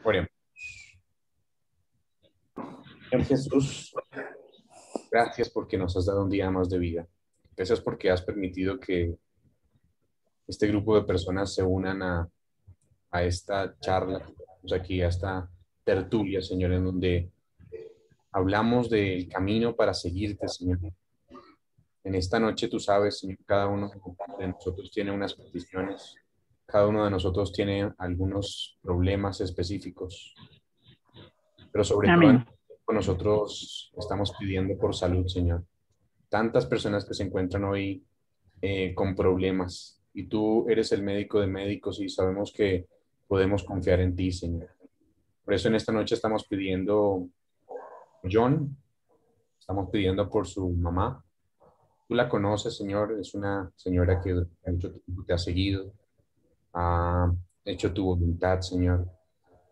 Oremos. Señor Jesús, gracias porque nos has dado un día más de vida. Gracias porque has permitido que este grupo de personas se unan a esta charla, aquí a esta tertulia, Señor, en donde hablamos del camino para seguirte, Señor. En esta noche, tú sabes, Señor, cada uno de nosotros tiene unas peticiones, cada uno de nosotros tiene algunos problemas específicos, pero sobre todo Amén. nosotros estamos pidiendo por salud, Señor. Tantas personas que se encuentran hoy con problemas y tú eres el médico de médicos y sabemos que podemos confiar en ti, Señor. Por eso en esta noche estamos pidiendo John, estamos pidiendo por su mamá. Tú la conoces, Señor, es una señora que mucho tiempo te ha seguido, ha hecho tu voluntad, Señor,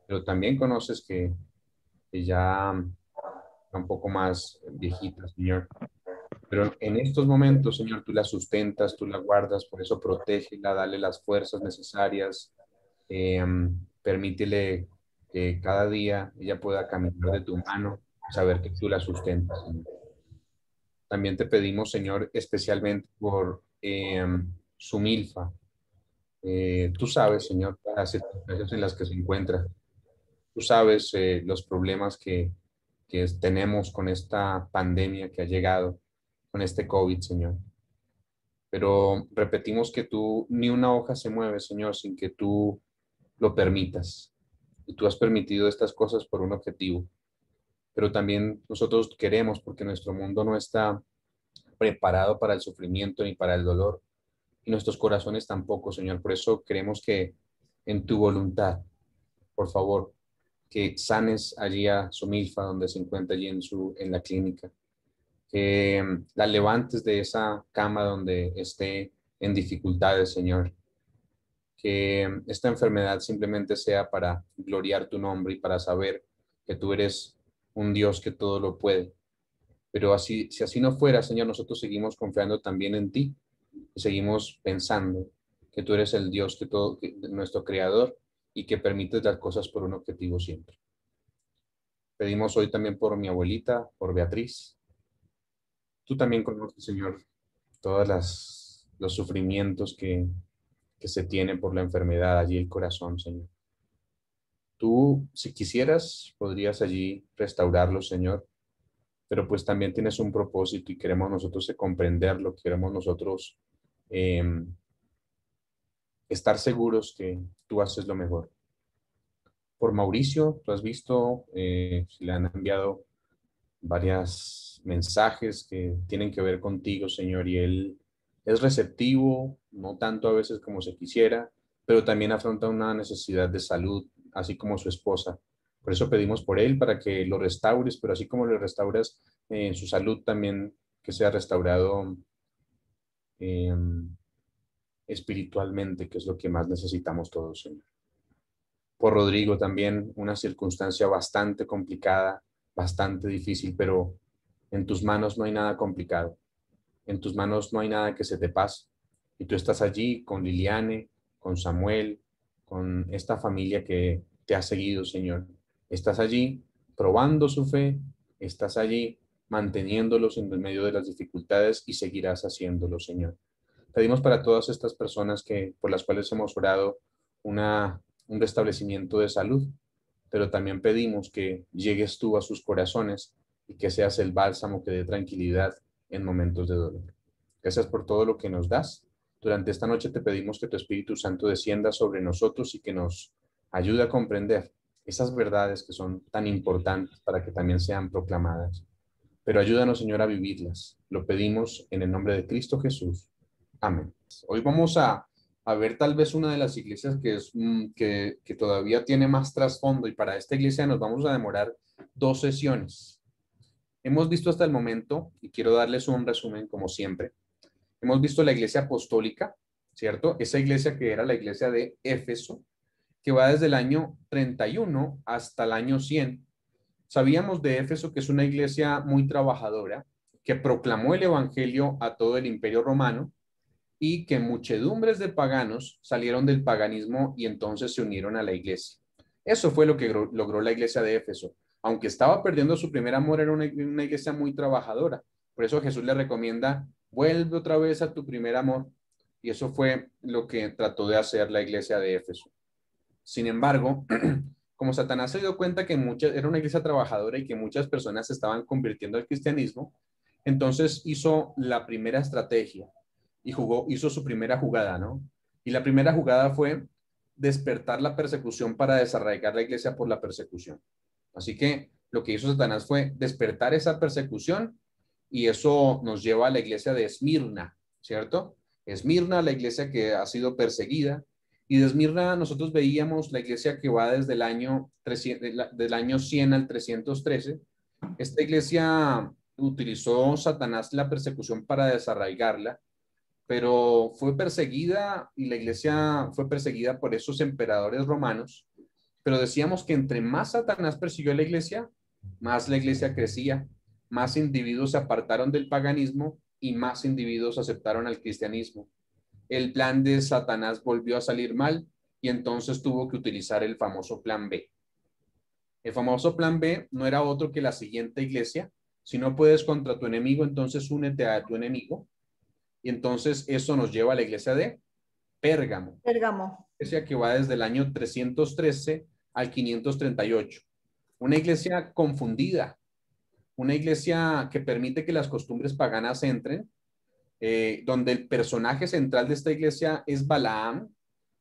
pero también conoces que ya está un poco más viejita, Señor. Pero en estos momentos, Señor, tú la sustentas, tú la guardas, por eso protégela, dale las fuerzas necesarias, eh, permítele que cada día ella pueda caminar de tu mano, saber que tú la sustentas, Señor. También te pedimos, Señor, especialmente por su milfa. Tú sabes, Señor, las circunstancias en las que se encuentra. Tú sabes los problemas que tenemos con esta pandemia que ha llegado, con este COVID, Señor. Pero repetimos que tú, ni una hoja se mueve, Señor, sin que tú lo permitas. Y tú has permitido estas cosas por un objetivo. Pero también nosotros queremos, porque nuestro mundo no está preparado para el sufrimiento ni para el dolor, y nuestros corazones tampoco, Señor. Por eso queremos que en tu voluntad, por favor, que sanes allí a su milfa donde se encuentra allí en la clínica, que la levantes de esa cama donde esté en dificultades, Señor, que esta enfermedad simplemente sea para gloriar tu nombre y para saber que tú eres un Dios que todo lo puede. Pero así, si así no fuera, Señor, nosotros seguimos confiando también en ti y seguimos pensando que tú eres el Dios que todo, nuestro creador y que permites las cosas por un objetivo siempre. Pedimos hoy también por mi abuelita, por Beatriz. Tú también conoces, Señor, todos los sufrimientos que se tienen por la enfermedad, allí el corazón, Señor. Tú, si quisieras, podrías allí restaurarlo, Señor, pero pues también tienes un propósito y queremos nosotros comprenderlo, queremos nosotros eh, estar seguros que tú haces lo mejor. Por Mauricio, tú has visto, si le han enviado varios mensajes que tienen que ver contigo, Señor, y él es receptivo, no tanto a veces como se quisiera, pero también afronta una necesidad de salud, así como su esposa. Por eso pedimos por él para que lo restaures, pero así como lo restauras en su salud, también que sea restaurado eh, espiritualmente, que es lo que más necesitamos todos, Señor. Por Rodrigo también una circunstancia bastante complicada, bastante difícil, pero en tus manos no hay nada complicado. En tus manos no hay nada que se te pase. Y tú estás allí con Liliane, con Samuel, con esta familia que te ha seguido, Señor. Estás allí probando su fe, estás allí manteniéndolos en el medio de las dificultades y seguirás haciéndolo, Señor. Pedimos para todas estas personas que por las cuales hemos orado un restablecimiento de salud, pero también pedimos que llegues tú a sus corazones y que seas el bálsamo que dé tranquilidad en momentos de dolor. Gracias por todo lo que nos das. Durante esta noche te pedimos que tu Espíritu Santo descienda sobre nosotros y que nos ayude a comprender esas verdades que son tan importantes para que también sean proclamadas. Pero ayúdanos, Señor, a vivirlas. Lo pedimos en el nombre de Cristo Jesús. Amén. Hoy vamos a ver tal vez una de las iglesias que todavía tiene más trasfondo y para esta iglesia nos vamos a demorar 2 sesiones. Hemos visto hasta el momento, y quiero darles un resumen como siempre, hemos visto la iglesia apostólica, ¿cierto? Esa iglesia que era la iglesia de Éfeso, que va desde el año 31 hasta el año 100. Sabíamos de Éfeso que es una iglesia muy trabajadora, que proclamó el evangelio a todo el imperio romano y que muchedumbres de paganos salieron del paganismo y entonces se unieron a la iglesia. Eso fue lo que logró la iglesia de Éfeso. Aunque estaba perdiendo su primer amor, era una iglesia muy trabajadora. Por eso Jesús le recomienda, vuelve otra vez a tu primer amor. Y eso fue lo que trató de hacer la iglesia de Éfeso. Sin embargo, como Satanás se dio cuenta que era una iglesia trabajadora y que muchas personas se estaban convirtiendo al cristianismo, entonces hizo la primera estrategia y hizo su primera jugada, ¿no? Y la primera jugada fue despertar la persecución para desarraigar la iglesia por la persecución. Así que lo que hizo Satanás fue despertar esa persecución y eso nos lleva a la iglesia de Esmirna, ¿cierto? Esmirna, la iglesia que ha sido perseguida, y de Esmirna nosotros veíamos la iglesia que va desde el año 300, del año 100 al 313. Esta iglesia utilizó Satanás la persecución para desarraigarla, pero fue perseguida y la iglesia fue perseguida por esos emperadores romanos. Pero decíamos que entre más Satanás persiguió a la iglesia, más la iglesia crecía, más individuos se apartaron del paganismo y más individuos aceptaron al cristianismo. El plan de Satanás volvió a salir mal y entonces tuvo que utilizar el famoso plan B. El famoso plan B no era otro que la siguiente iglesia. Si no puedes contra tu enemigo, entonces únete a tu enemigo. Y entonces eso nos lleva a la iglesia de Pérgamo. Pérgamo. Iglesia que va desde el año 313 al 538. Una iglesia confundida, una iglesia que permite que las costumbres paganas entren, donde el personaje central de esta iglesia es Balaam,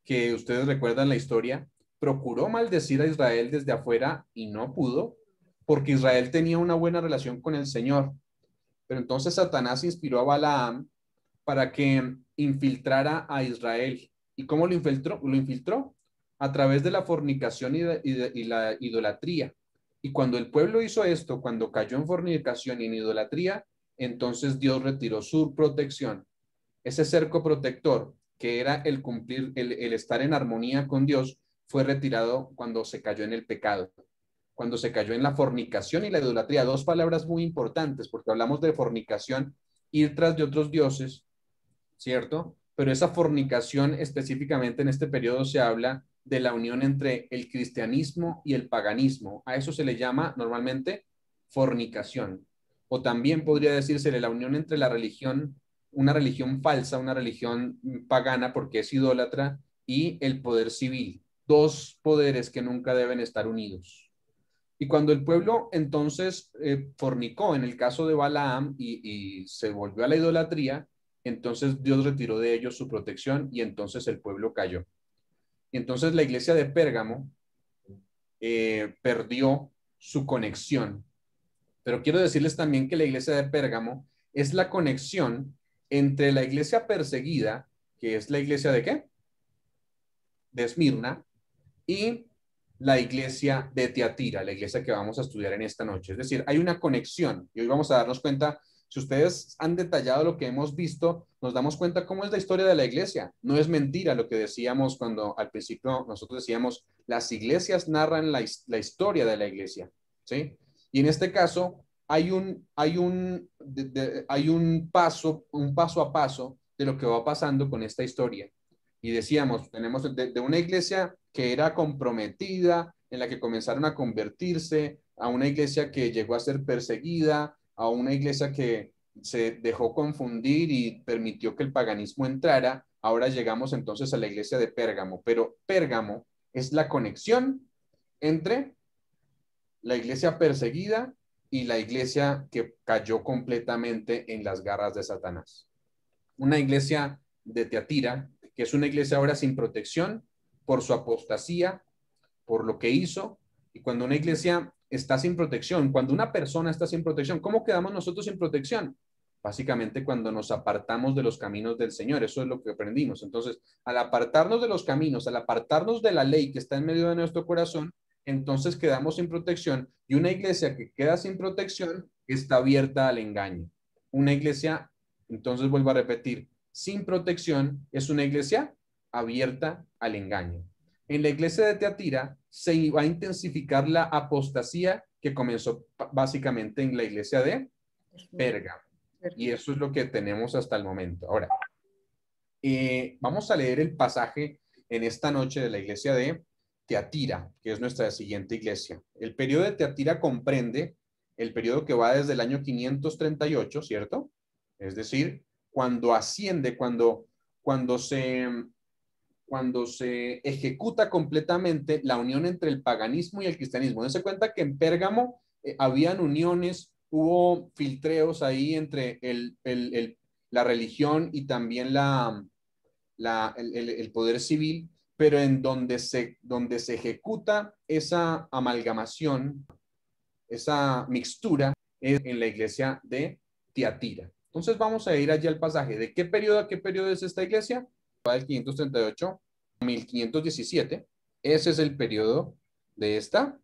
que ustedes recuerdan la historia, procuró maldecir a Israel desde afuera y no pudo, porque Israel tenía una buena relación con el Señor. Pero entonces Satanás inspiró a Balaam para que infiltrara a Israel. ¿Y cómo lo infiltró? Lo infiltró a través de la fornicación y la idolatría. Y cuando el pueblo hizo esto, cuando cayó en fornicación y en idolatría, entonces Dios retiró su protección. Ese cerco protector, que era el cumplir, el estar en armonía con Dios, fue retirado cuando se cayó en el pecado, cuando se cayó en la fornicación y la idolatría. Dos palabras muy importantes, porque hablamos de fornicación, ir tras de otros dioses, ¿cierto? Pero esa fornicación específicamente en este periodo se habla de la unión entre el cristianismo y el paganismo. A eso se le llama normalmente fornicación. O también podría decirse la unión entre la religión, una religión falsa, una religión pagana porque es idólatra, y el poder civil. Dos poderes que nunca deben estar unidos. Y cuando el pueblo entonces fornicó, en el caso de Balaam, y se volvió a la idolatría, entonces Dios retiró de ellos su protección y entonces el pueblo cayó. Y entonces la iglesia de Pérgamo perdió su conexión. Pero quiero decirles también que la iglesia de Pérgamo es la conexión entre la iglesia perseguida, que es la iglesia de ¿qué? De Esmirna, y la iglesia de Tiatira, la iglesia que vamos a estudiar en esta noche. Es decir, hay una conexión y hoy vamos a darnos cuenta, si ustedes han detallado lo que hemos visto, nos damos cuenta cómo es la historia de la iglesia. No es mentira lo que decíamos cuando al principio nosotros decíamos, las iglesias narran la historia de la iglesia, ¿sí? Y en este caso hay un paso a paso de lo que va pasando con esta historia. Y decíamos, tenemos de una iglesia que era comprometida, en la que comenzaron a convertirse, a una iglesia que llegó a ser perseguida, a una iglesia que se dejó confundir y permitió que el paganismo entrara. Ahora llegamos entonces a la iglesia de Pérgamo, pero Pérgamo es la conexión entre la iglesia perseguida y la iglesia que cayó completamente en las garras de Satanás. Una iglesia de Teatira, que es una iglesia ahora sin protección por su apostasía, por lo que hizo. Y cuando una iglesia está sin protección, cuando una persona está sin protección, ¿cómo quedamos nosotros sin protección? Básicamente cuando nos apartamos de los caminos del Señor, eso es lo que aprendimos. Entonces, al apartarnos de los caminos, al apartarnos de la ley que está en medio de nuestro corazón, entonces quedamos sin protección, y una iglesia que queda sin protección está abierta al engaño. Una iglesia, entonces vuelvo a repetir, sin protección es una iglesia abierta al engaño. En la iglesia de Teatira se iba a intensificar la apostasía que comenzó básicamente en la iglesia de Pérgamo. Y eso es lo que tenemos hasta el momento. Ahora, vamos a leer el pasaje en esta noche de la iglesia de Tiatira, que es nuestra siguiente iglesia. El periodo de Tiatira comprende el periodo que va desde el año 538, ¿cierto? Es decir, cuando asciende, cuando se, cuando se ejecuta completamente la unión entre el paganismo y el cristianismo. Dense cuenta que en Pérgamo habían uniones, hubo filtreos ahí entre la religión y también el poder civil, pero en donde se ejecuta esa amalgamación, esa mixtura, es en la iglesia de Tiatira. Entonces vamos a ir allí al pasaje. ¿De qué periodo a qué periodo es esta iglesia? Va del 538 a 1517. Ese es el periodo de esta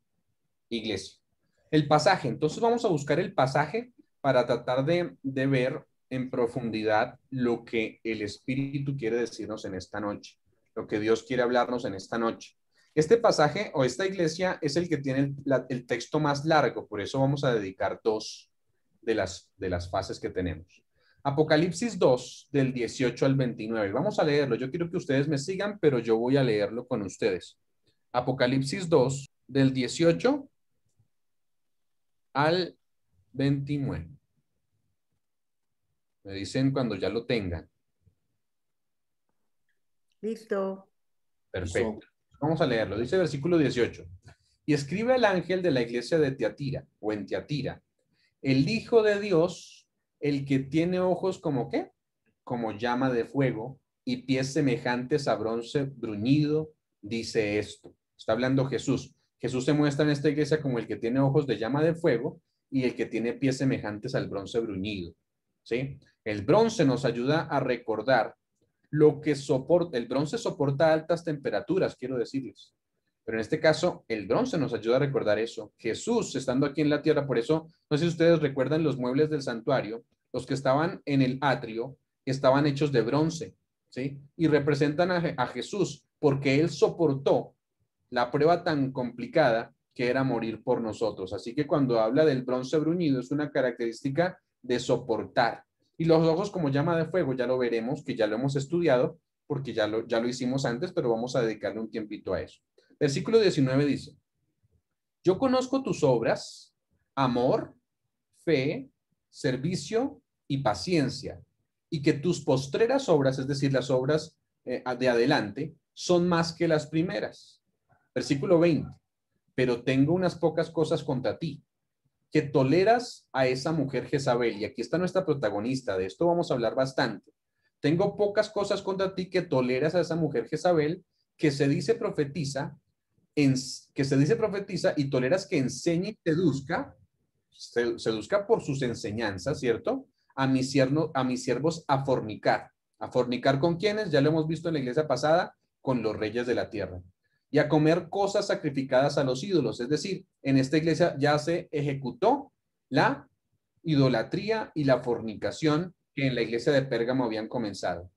iglesia. El pasaje. Entonces vamos a buscar el pasaje para tratar de ver en profundidad lo que el Espíritu quiere decirnos en esta noche, lo que Dios quiere hablarnos en esta noche. Este pasaje o esta iglesia es el que tiene el texto más largo, por eso vamos a dedicar dos de las fases que tenemos. Apocalipsis 2, del 18 al 29. Vamos a leerlo. Yo quiero que ustedes me sigan, pero yo voy a leerlo con ustedes. Apocalipsis 2, del 18 al 29. Me dicen cuando ya lo tengan. Listo. Perfecto. Vamos a leerlo. Dice versículo 18. Y escribe el ángel de la iglesia de Tiatira, o en Tiatira, el Hijo de Dios, el que tiene ojos como ¿qué? Como llama de fuego y pies semejantes a bronce bruñido, dice esto. Está hablando Jesús. Jesús se muestra en esta iglesia como el que tiene ojos de llama de fuego y el que tiene pies semejantes al bronce bruñido. ¿Sí? El bronce nos ayuda a recordar lo que soporta. El bronce soporta altas temperaturas, quiero decirles. Pero en este caso, el bronce nos ayuda a recordar eso. Jesús, estando aquí en la tierra, por eso, no sé si ustedes recuerdan los muebles del santuario, los que estaban en el atrio, estaban hechos de bronce, ¿sí? Y representan a Jesús, porque Él soportó la prueba tan complicada que era morir por nosotros. Así que cuando habla del bronce bruñido, es una característica de soportar. Y los ojos como llama de fuego, ya lo veremos, que ya lo hemos estudiado, porque ya lo hicimos antes, pero vamos a dedicarle un tiempito a eso. Versículo 19 dice, yo conozco tus obras, amor, fe, servicio y paciencia, y que tus postreras obras, es decir, las obras de adelante, son más que las primeras. Versículo 20, pero tengo unas pocas cosas contra ti, que toleras a esa mujer Jezabel, y aquí está nuestra protagonista, de esto vamos a hablar bastante. Tengo pocas cosas contra ti que toleras a esa mujer Jezabel, que se dice profetiza, que se dice profetiza y toleras que enseñe y seduzca por sus enseñanzas, ¿cierto? A mis siervos a fornicar. ¿A fornicar con quienes? Ya lo hemos visto en la iglesia pasada, con los reyes de la tierra. Y a comer cosas sacrificadas a los ídolos. Es decir, en esta iglesia ya se ejecutó la idolatría y la fornicación que en la iglesia de Pérgamo habían comenzado.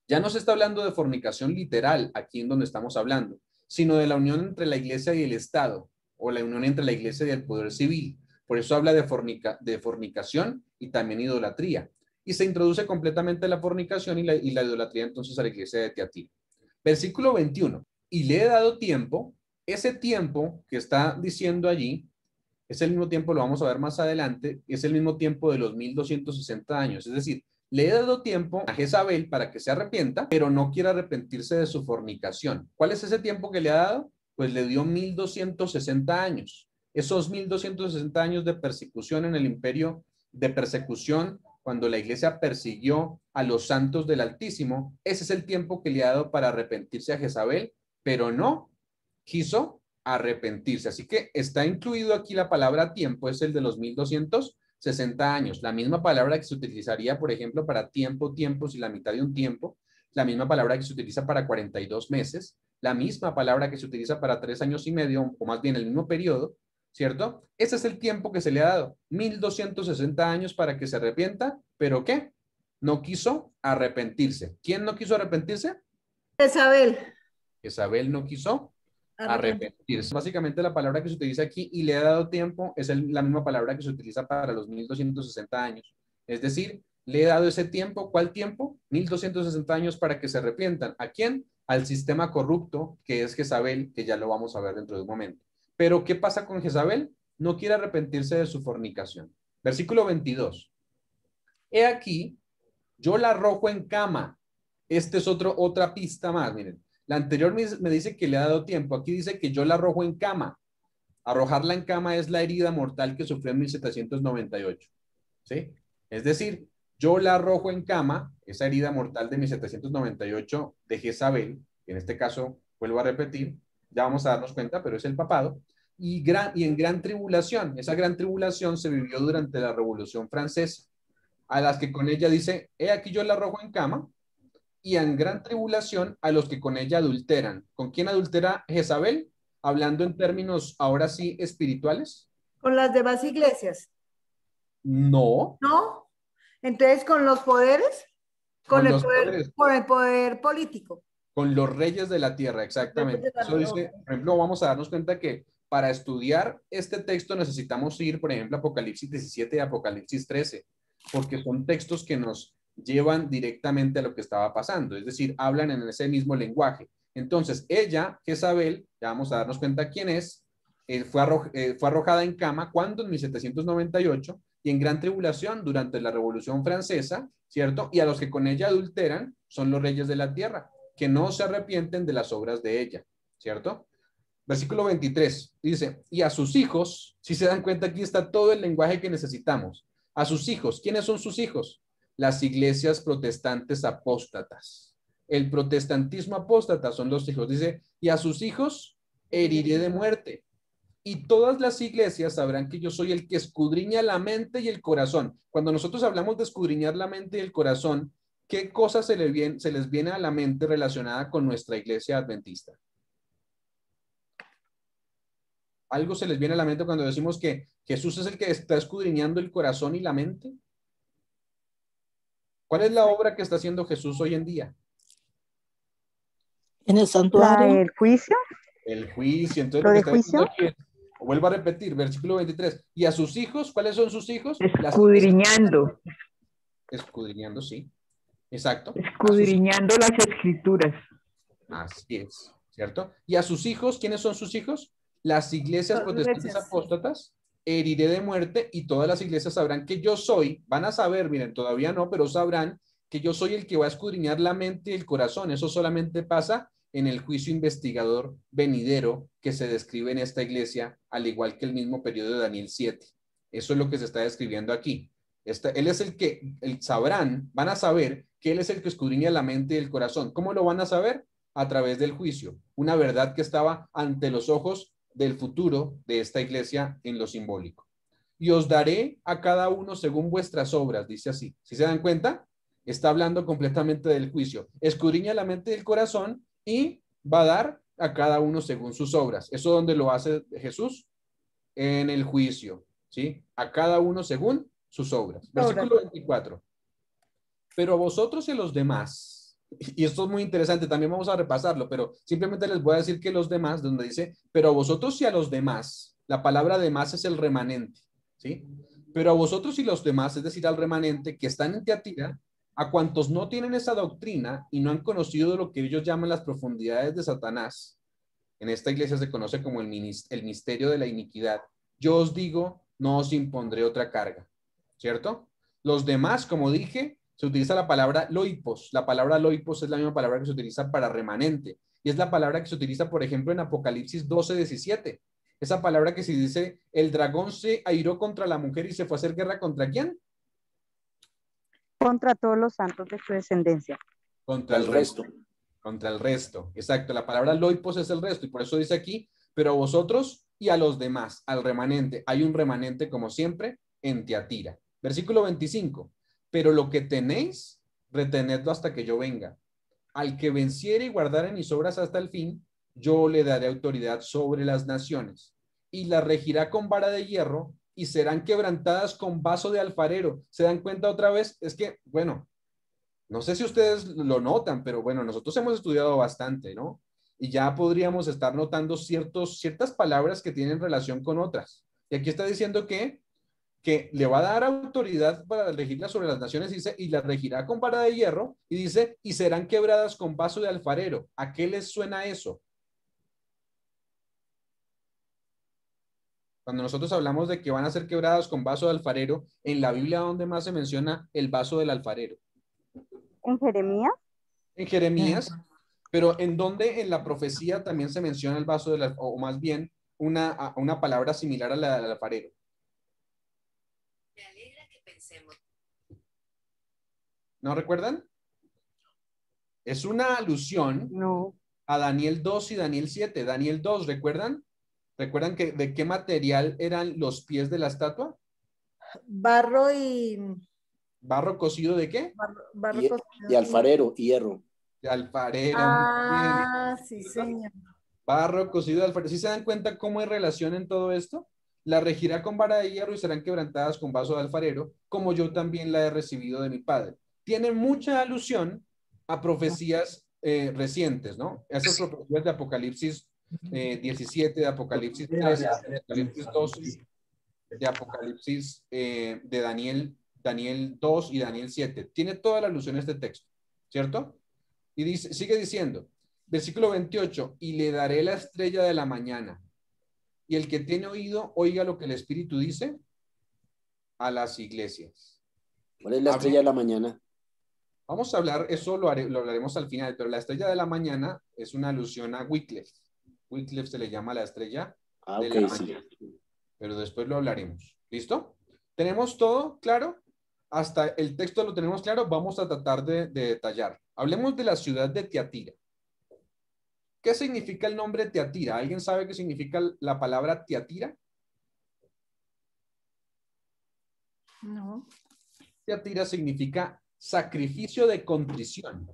Ya no se está hablando de fornicación literal aquí en donde estamos hablando, sino de la unión entre la iglesia y el Estado, o la unión entre la iglesia y el poder civil. Por eso habla de fornicación y también idolatría. Y se introduce completamente la fornicación y la idolatría entonces a la iglesia de Tiatira. Versículo 21. Y le he dado tiempo, ese tiempo que está diciendo allí, es el mismo tiempo, lo vamos a ver más adelante, es el mismo tiempo de los 1260 años. Es decir, le he dado tiempo a Jezabel para que se arrepienta, pero no quiere arrepentirse de su fornicación. ¿Cuál es ese tiempo que le ha dado? Pues le dio 1260 años. Esos 1260 años de persecución en el imperio, de persecución, cuando la iglesia persiguió a los santos del Altísimo, ese es el tiempo que le ha dado para arrepentirse a Jezabel, pero no quiso arrepentirse. Así que está incluido aquí la palabra tiempo, es el de los 1260 años. La misma palabra que se utilizaría, por ejemplo, para tiempo, tiempos y la mitad de un tiempo, la misma palabra que se utiliza para 42 meses, la misma palabra que se utiliza para 3 años y medio, o más bien el mismo periodo, ¿cierto? Ese es el tiempo que se le ha dado, 1260 años para que se arrepienta, pero ¿qué? No quiso arrepentirse. ¿Quién no quiso arrepentirse? Isabel. Isabel no quiso Arrepentir. arrepentirse. Básicamente la palabra que se utiliza aquí y le ha dado tiempo es la misma palabra que se utiliza para los 1260 años. Es decir, le he dado ese tiempo. ¿Cuál tiempo? 1260 años para que se arrepientan. ¿A quién? al sistema corrupto que es Jezabel, que ya lo vamos a ver dentro de un momento. Pero, ¿qué pasa con Jezabel? No quiere arrepentirse de su fornicación. Versículo 22. He aquí, yo la arrojo en cama. Esta es otra pista más, miren. La anterior me dice que le ha dado tiempo. Aquí dice que yo la arrojo en cama. Arrojarla en cama es la herida mortal que sufrió en 1798. ¿Sí? Es decir, yo la arrojo en cama, esa herida mortal de 1798 de Jezabel, que en este caso, vuelvo a repetir, ya vamos a darnos cuenta, pero es el papado, y en gran tribulación. Esa gran tribulación se vivió durante la Revolución Francesa, a las que con ella dice, he aquí yo la arrojo en cama, y en gran tribulación a los que con ella adulteran. ¿Con quién adultera Jezabel? Hablando en términos ahora sí espirituales. Con las demás iglesias, No, ¿no? Entonces, con los poderes, con los poderes, con el poder político. con los reyes de la tierra, exactamente. Eso dice, por ejemplo, vamos a darnos cuenta que para estudiar este texto necesitamos ir, por ejemplo, a Apocalipsis 17 y Apocalipsis 13, porque son textos que nos llevan directamente a lo que estaba pasando, es decir, hablan en ese mismo lenguaje. Entonces, ella, Jezabel, ya vamos a darnos cuenta quién es, fue arrojada en cama cuando en 1798 y en gran tribulación durante la Revolución Francesa, ¿cierto? Y a los que con ella adulteran son los reyes de la tierra, que no se arrepienten de las obras de ella, ¿cierto? Versículo 23 dice, y a sus hijos, si se dan cuenta, aquí está todo el lenguaje que necesitamos. A sus hijos, ¿quiénes son sus hijos? Las iglesias protestantes apóstatas. El protestantismo apóstata son los hijos. Dice, y a sus hijos heriré de muerte. Y todas las iglesias sabrán que yo soy el que escudriña la mente y el corazón. Cuando nosotros hablamos de escudriñar la mente y el corazón, ¿qué cosas se les viene a la mente relacionada con nuestra iglesia adventista? ¿Algo se les viene a la mente cuando decimos que Jesús es el que está escudriñando el corazón y la mente? ¿Cuál es la obra que está haciendo Jesús hoy en día? En el santuario. ¿El juicio? El juicio. Entonces, ¿Lo lo que de está juicio? diciendo aquí, vuelvo a repetir, versículo 23. ¿Y a sus hijos? ¿Cuáles son sus hijos? Escudriñando. Escudriñando, sí. Exacto. Escudriñando las escrituras. Así es, ¿cierto? ¿Y a sus hijos? ¿Quiénes son sus hijos? Las iglesias protestantes apóstatas, heriré de muerte, y todas las iglesias sabrán que yo soy, van a saber, miren, todavía no, pero sabrán que yo soy el que va a escudriñar la mente y el corazón. Eso solamente pasa en el juicio investigador venidero que se describe en esta iglesia, al igual que el mismo periodo de Daniel 7. Eso es lo que se está describiendo aquí. Él es sabrán, van a saber que él es el que escudriña la mente y el corazón. ¿Cómo lo van a saber? A través del juicio. Una verdad que estaba ante los ojos del futuro de esta iglesia en lo simbólico. Y os daré a cada uno según vuestras obras, dice así. ¿Sí se dan cuenta? Está hablando completamente del juicio. Escudriña la mente y el corazón y va a dar a cada uno según sus obras. ¿Eso dónde lo hace Jesús? En el juicio, ¿sí? A cada uno según sus obras. Versículo 24. Pero a vosotros y a los demás, y esto es muy interesante, también vamos a repasarlo, pero simplemente les voy a decir que los demás, donde dice, pero a vosotros y a los demás, la palabra demás es el remanente, ¿sí? Pero a vosotros y los demás, es decir, al remanente que están en Tiatira, a cuantos no tienen esa doctrina y no han conocido lo que ellos llaman las profundidades de Satanás, en esta iglesia se conoce como el misterio de la iniquidad, yo os digo, no os impondré otra carga, ¿cierto? Los demás, como dije, se utiliza la palabra loipos. La palabra loipos es la misma palabra que se utiliza para remanente. Y es la palabra que se utiliza, por ejemplo, en Apocalipsis 12:17. Esa palabra que se dice, el dragón se airó contra la mujer y se fue a hacer guerra ¿contra quién? Contra todos los santos de su descendencia. Contra el resto. Contra el resto. Exacto. La palabra loipos es el resto. Y por eso dice aquí, pero a vosotros y a los demás, al remanente. Hay un remanente, como siempre, en Tiatira. Versículo 25. Pero lo que tenéis, retenedlo hasta que yo venga. Al que venciere y guardare mis obras hasta el fin, yo le daré autoridad sobre las naciones, y las regirá con vara de hierro, y serán quebrantadas con vaso de alfarero. ¿Se dan cuenta otra vez? Es que, bueno, no sé si ustedes lo notan, pero bueno, nosotros hemos estudiado bastante, ¿no? Y ya podríamos estar notando ciertas palabras que tienen relación con otras. Y aquí está diciendo que que le va a dar autoridad para regirla sobre las naciones, dice, y la regirá con vara de hierro, y dice, y serán quebradas con vaso de alfarero. ¿A qué les suena eso? Cuando nosotros hablamos de que van a ser quebradas con vaso de alfarero, en la Biblia, ¿dónde más se menciona el vaso del alfarero? En Jeremías, En Jeremías, pero ¿en dónde en la profecía también se menciona el vaso del alfarero? O más bien, una palabra similar a la del alfarero. Me alegra que pensemos. ¿No recuerdan? Es una alusión no, a Daniel 2 y Daniel 7. Daniel 2, ¿recuerdan? ¿Recuerdan que de qué material eran los pies de la estatua? Barro y ¿Barro cocido de qué? barro Y, cocido. y alfarero, hierro. De alfarero. Muy bien. Ah, sí, señor. Barro cocido de alfarero. ¿Sí se dan cuenta cómo hay relación en todo esto? La regirá con vara de hierro y serán quebrantadas con vaso de alfarero, como yo también la he recibido de mi padre. Tiene mucha alusión a profecías recientes, ¿no? Esas profecías de Apocalipsis 17, de Apocalipsis 13, de Apocalipsis 12, de Apocalipsis de Daniel 2 y Daniel 7. Tiene toda la alusión a este texto, ¿cierto? Y dice, sigue diciendo, versículo 28, y le daré la estrella de la mañana. Y el que tiene oído, oiga lo que el Espíritu dice a las iglesias. ¿Cuál es la estrella de la mañana? Vamos a hablar, eso lo hablaremos al final, pero la estrella de la mañana es una alusión a Wycliffe. Wycliffe se le llama la estrella Ah, de ok, la sí. mañana, pero después lo hablaremos. ¿Listo? ¿Tenemos todo claro? Hasta el texto lo tenemos claro, vamos a tratar de detallar. Hablemos de la ciudad de Tiatira. ¿Qué significa el nombre Tiatira? ¿Alguien sabe qué significa la palabra Tiatira? No. Tiatira significa sacrificio de contrición.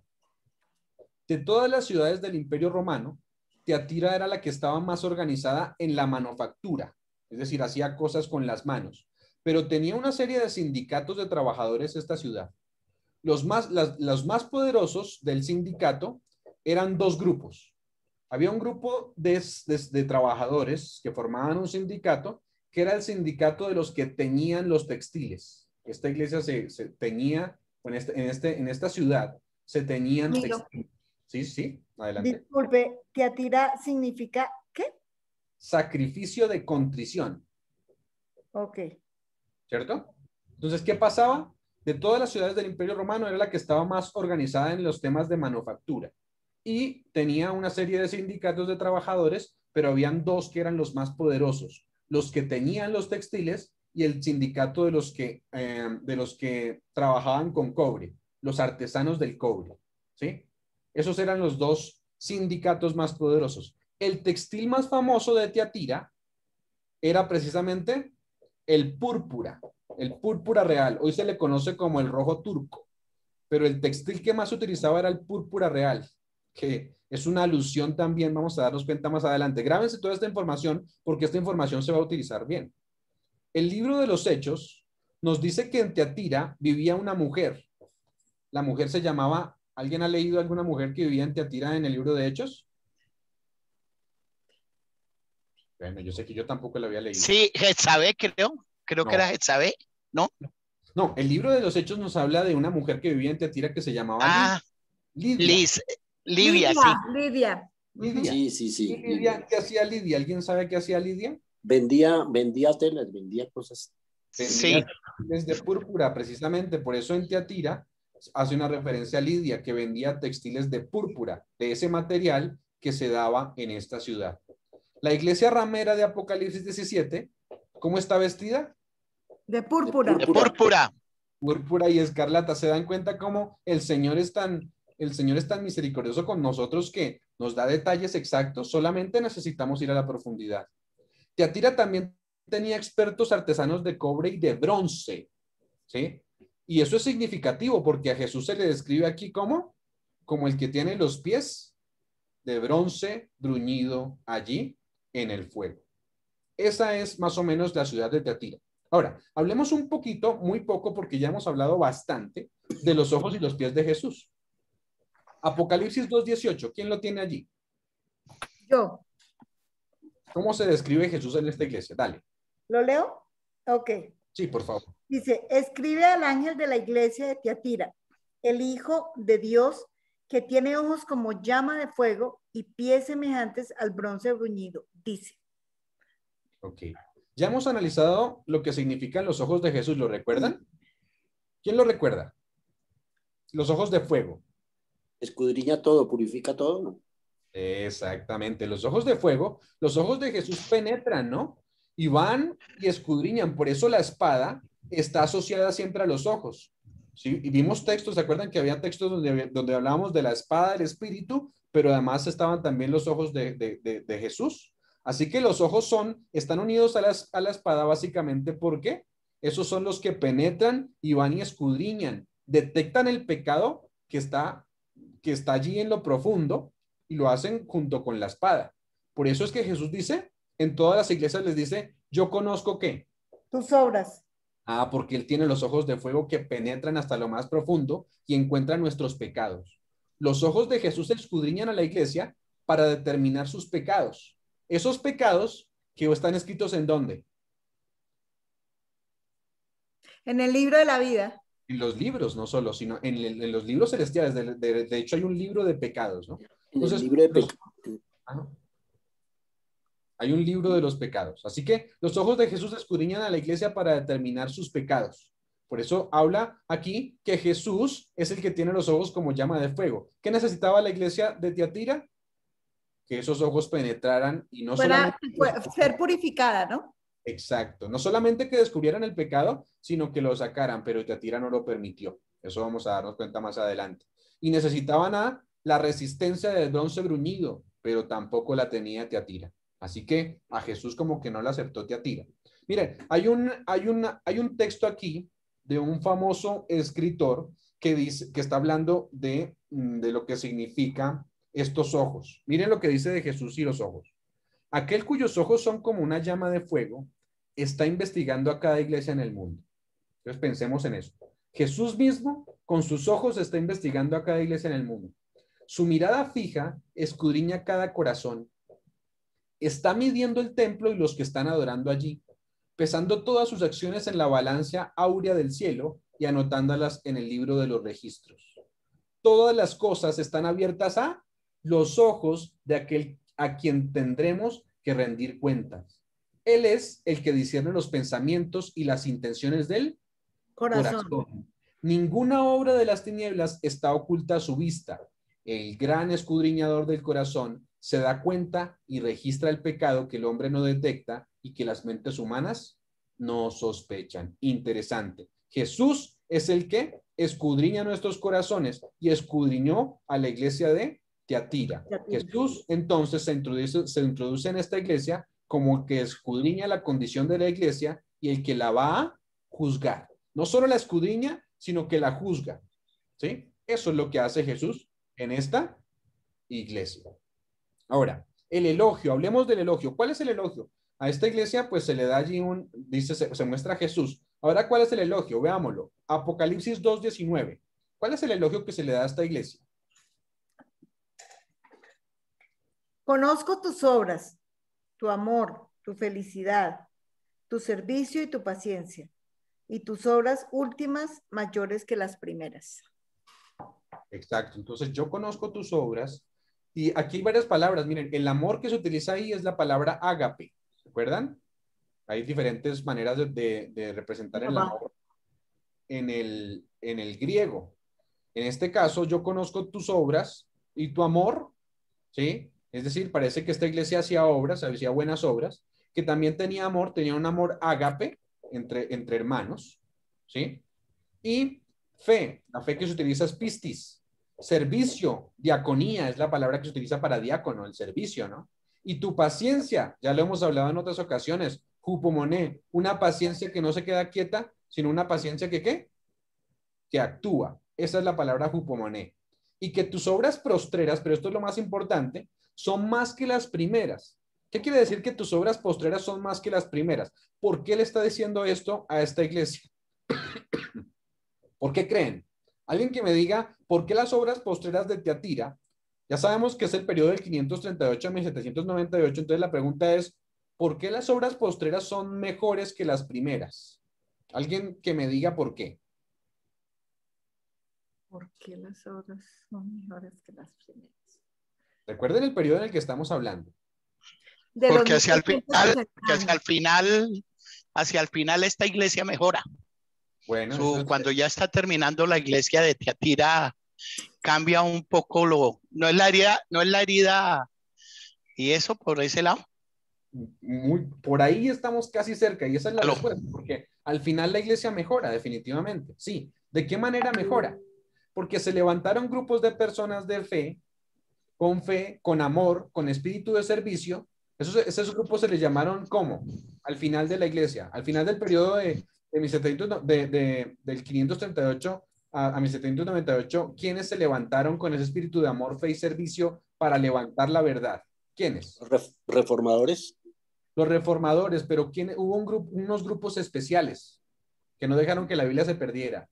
De todas las ciudades del Imperio Romano, Tiatira era la que estaba más organizada en la manufactura, es decir, hacía cosas con las manos, pero tenía una serie de sindicatos de trabajadores esta ciudad. Los más poderosos del sindicato eran dos grupos. Había un grupo de trabajadores que formaban un sindicato, que era el sindicato de los que teñían los textiles. Esta iglesia se teñía, en esta ciudad, se teñían Miro. textiles. Sí, adelante. Disculpe, Tiatira significa ¿qué? Sacrificio de contrición, Ok. ¿cierto? Entonces, ¿qué pasaba? De todas las ciudades del Imperio Romano era la que estaba más organizada en los temas de manufactura. Y tenía una serie de sindicatos de trabajadores, pero habían dos que eran los más poderosos, los que teñían los textiles y el sindicato de los que trabajaban con cobre, los artesanos del cobre, ¿sí? Esos eran los dos sindicatos más poderosos. El textil más famoso de Tiatira era precisamente el púrpura real. Hoy se le conoce como el rojo turco, pero el textil que más se utilizaba era el púrpura real, que es una alusión también, vamos a darnos cuenta más adelante. Grábense toda esta información porque esta información se va a utilizar bien. El libro de los Hechos nos dice que en Tiatira vivía una mujer. La mujer se llamaba, ¿alguien ha leído alguna mujer que vivía en Tiatira en el libro de Hechos? Bueno, yo sé que yo tampoco la había leído. Sí, Jezabel, creo No. que era Jezabel, ¿no? No, el libro de los Hechos nos habla de una mujer que vivía en Tiatira que se llamaba Ah, Lidia. Livia, sí. Lidia. Lidia. Sí. ¿Y Lidia? ¿Qué hacía Lidia? ¿Alguien sabe qué hacía Lidia? Vendía telas, vendía cosas. Sí. Desde púrpura, precisamente. Por eso en Tiatira hace una referencia a Lidia, que vendía textiles de púrpura, de ese material que se daba en esta ciudad. La iglesia ramera de Apocalipsis 17, ¿cómo está vestida? De púrpura. De púrpura. Púrpura y escarlata. ¿Se dan cuenta cómo el Señor es tan misericordioso con nosotros que nos da detalles exactos? Solamente necesitamos ir a la profundidad. Tiatira también tenía expertos artesanos de cobre y de bronce, ¿sí? Y eso es significativo porque a Jesús se le describe aquí como el que tiene los pies de bronce bruñido allí en el fuego. Esa es más o menos la ciudad de Tiatira. Ahora, hablemos un poquito, muy poco, porque ya hemos hablado bastante de los ojos y los pies de Jesús. Apocalipsis 2:18, ¿quién lo tiene allí? Yo. ¿Cómo se describe Jesús en esta iglesia? Dale. ¿Lo leo? Ok. Sí, por favor. Dice, escribe al ángel de la iglesia de Tiatira, el Hijo de Dios, que tiene ojos como llama de fuego y pies semejantes al bronce bruñido. Dice. Ok. Ya hemos analizado lo que significan los ojos de Jesús, ¿lo recuerdan? ¿Quién lo recuerda? Los ojos de fuego. Escudriña todo, purifica todo, ¿no? Exactamente, los ojos de fuego, los ojos de Jesús penetran, ¿no? Y van y escudriñan, por eso la espada está asociada siempre a los ojos, ¿sí? Y vimos textos, ¿se acuerdan que había textos donde hablábamos de la espada del Espíritu, pero además estaban también los ojos de Jesús? Así que los ojos están unidos a la espada básicamente porque esos son los que penetran y van y escudriñan, detectan el pecado que está allí en lo profundo y lo hacen junto con la espada. Por eso es que Jesús dice, en todas las iglesias les dice, yo conozco ¿qué? Tus obras. Ah, porque Él tiene los ojos de fuego que penetran hasta lo más profundo y encuentran nuestros pecados. Los ojos de Jesús escudriñan a la iglesia para determinar sus pecados. Esos pecados que están escritos ¿en dónde? En el libro de la vida. En los libros, no solo, sino en los libros celestiales. De hecho, hay un libro de pecados, ¿no? Entonces, el libro de pecados. Hay un libro de los pecados. Así que los ojos de Jesús escudriñan a la iglesia para determinar sus pecados. Por eso habla aquí que Jesús es el que tiene los ojos como llama de fuego. ¿Qué necesitaba la iglesia de Tiatira? Que esos ojos penetraran y no solamente... ser purificada, ¿no? Exacto. No solamente que descubrieran el pecado, sino que lo sacaran, pero Tiatira no lo permitió. Eso vamos a darnos cuenta más adelante. Y necesitaban la resistencia del bronce bruñido, pero tampoco la tenía Tiatira. Así que a Jesús como que no la aceptó Tiatira. Miren, hay un texto aquí de un famoso escritor que dice, que está hablando de lo que significa estos ojos. Miren lo que dice de Jesús y los ojos. Aquel cuyos ojos son como una llama de fuego está investigando a cada iglesia en el mundo. Entonces pensemos en eso. Jesús mismo con sus ojos está investigando a cada iglesia en el mundo. Su mirada fija escudriña cada corazón. Está midiendo el templo y los que están adorando allí, pesando todas sus acciones en la balanza áurea del cielo y anotándolas en el libro de los registros. Todas las cosas están abiertas a los ojos de aquel a quien tendremos que rendir cuentas. Él es el que discierne los pensamientos y las intenciones del corazón. Ninguna obra de las tinieblas está oculta a su vista. El gran escudriñador del corazón se da cuenta y registra el pecado que el hombre no detecta y que las mentes humanas no sospechan. Interesante. Jesús es el que escudriña nuestros corazones y escudriñó a la iglesia de Tiatira. Jesús entonces se introduce en esta iglesia como el que escudriña la condición de la iglesia y el que la va a juzgar. No solo la escudriña, sino que la juzga. ¿Sí? Eso es lo que hace Jesús en esta iglesia. Ahora, el elogio, hablemos del elogio. ¿Cuál es el elogio? A esta iglesia pues se le da allí se muestra Jesús. Ahora, ¿cuál es el elogio? Veámoslo. Apocalipsis 2:19. ¿Cuál es el elogio que se le da a esta iglesia? Conozco tus obras, tu amor, tu felicidad, tu servicio y tu paciencia, y tus obras últimas mayores que las primeras. Exacto. Entonces, yo conozco tus obras. Y aquí hay varias palabras. Miren, el amor que se utiliza ahí es la palabra ágape. ¿Se acuerdan? Hay diferentes maneras de representar el amor en el griego. En este caso, yo conozco tus obras y tu amor, ¿sí? Es decir, parece que esta iglesia hacía obras, hacía buenas obras, que también tenía amor, tenía un amor ágape entre hermanos, ¿sí? Y fe, la fe que se utiliza es pistis. Servicio, diaconía, es la palabra que se utiliza para diácono, el servicio, ¿no? Y tu paciencia, ya lo hemos hablado en otras ocasiones, hupomoné, una paciencia que no se queda quieta, sino una paciencia que ¿qué? Que actúa. Esa es la palabra hupomoné. Y que tus obras postreras, pero esto es lo más importante, son más que las primeras. ¿Qué quiere decir que tus obras postreras son más que las primeras? ¿Por qué le está diciendo esto a esta iglesia? ¿Por qué creen? Alguien que me diga, ¿por qué las obras postreras de Tiatira? Ya sabemos que es el periodo del 538 a 1798, entonces la pregunta es, ¿por qué las obras postreras son mejores que las primeras? Alguien que me diga por qué. ¿Por qué las obras son mejores que las primeras? Recuerden el periodo en el que estamos hablando. De los Porque hacia el 1360 hacia el final esta iglesia mejora. Bueno, eso es, Cuando ya está terminando la iglesia de Tiatira, cambia un poco no es la herida, y eso por ese lado. por ahí estamos casi cerca y esa es la Aló. respuesta, porque al final la iglesia mejora definitivamente. Sí, ¿de qué manera mejora? Porque se levantaron grupos de personas de fe, con amor, con espíritu de servicio. Esos grupos se les llamaron ¿cómo? Al final de la iglesia, al final del periodo del 538 a 1798, ¿quiénes se levantaron con ese espíritu de amor, fe y servicio para levantar la verdad? ¿Quiénes? Reformadores. Los reformadores, pero hubo unos grupos especiales que no dejaron que la Biblia se perdiera.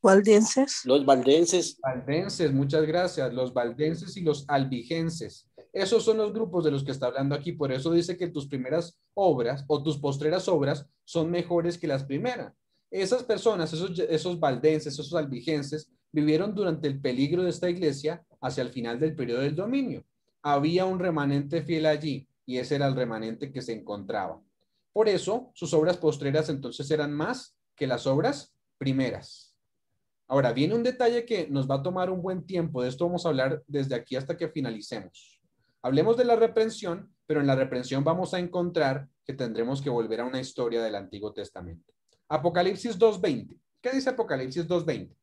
Valdenses. Los valdenses. Valdenses, muchas gracias. Los valdenses y los albigenses. Esos son los grupos de los que está hablando aquí. Por eso dice que tus primeras obras o tus postreras obras son mejores que las primeras. Esas personas, esos valdenses, esos albigenses, vivieron durante el peligro de esta iglesia hacia el final del periodo del dominio. Había un remanente fiel allí y ese era el remanente que se encontraba. Por eso, sus obras postreras entonces eran más que las obras primeras. Ahora, viene un detalle que nos va a tomar un buen tiempo. De esto vamos a hablar desde aquí hasta que finalicemos. Hablemos de la reprensión, pero en la reprensión vamos a encontrar que tendremos que volver a una historia del Antiguo Testamento. Apocalipsis 2:20. ¿Qué dice Apocalipsis 2:20?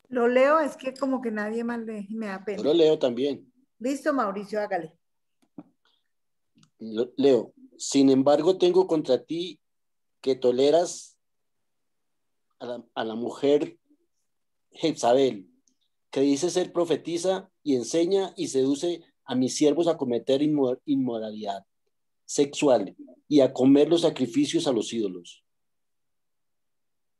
Lo leo, es que como que nadie más me da pena. Yo lo leo también. Listo, Mauricio, hágale. Leo. Sin embargo, tengo contra ti que toleras a la mujer Jezabel, que dice ser profetisa y enseña y seduce a mis siervos a cometer inmoralidad sexual y a comer los sacrificios a los ídolos.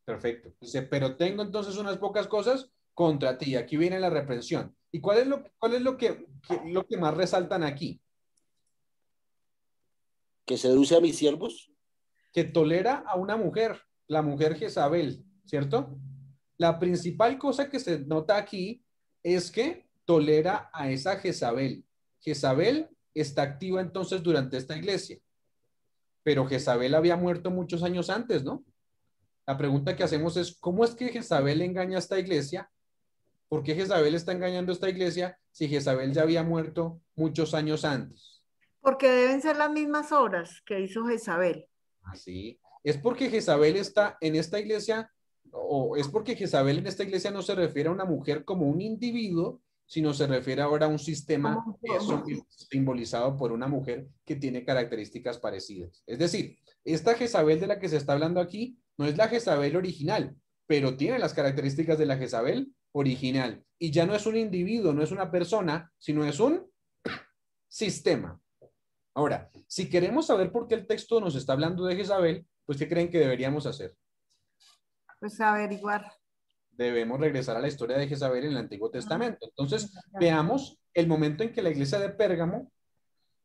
Perfecto. Dice, pero tengo entonces unas pocas cosas contra ti. Aquí viene la reprensión. ¿Y cuál es lo que más resaltan aquí? Que seduce a mis siervos. Que tolera a una mujer, la mujer Jezabel, ¿cierto? La principal cosa que se nota aquí es que tolera a esa Jezabel. Jezabel está activa entonces durante esta iglesia, pero Jezabel había muerto muchos años antes, ¿no? La pregunta que hacemos es, ¿cómo es que Jezabel engaña a esta iglesia? ¿Por qué Jezabel está engañando a esta iglesia si Jezabel ya había muerto muchos años antes? Porque deben ser las mismas obras que hizo Jezabel. Así. Es porque Jezabel está en esta iglesia, o es porque Jezabel en esta iglesia no se refiere a una mujer como un individuo, sino se refiere ahora a un sistema que es simbolizado por una mujer que tiene características parecidas. Es decir, esta Jezabel de la que se está hablando aquí no es la Jezabel original, pero tiene las características de la Jezabel original. Y ya no es un individuo, no es una persona, sino es un sistema. Ahora, si queremos saber por qué el texto nos está hablando de Jezabel, pues ¿qué creen que deberíamos hacer? Pues averiguar. Debemos regresar a la historia de Jezabel en el Antiguo Testamento. Entonces, veamos el momento en que la iglesia de Pérgamo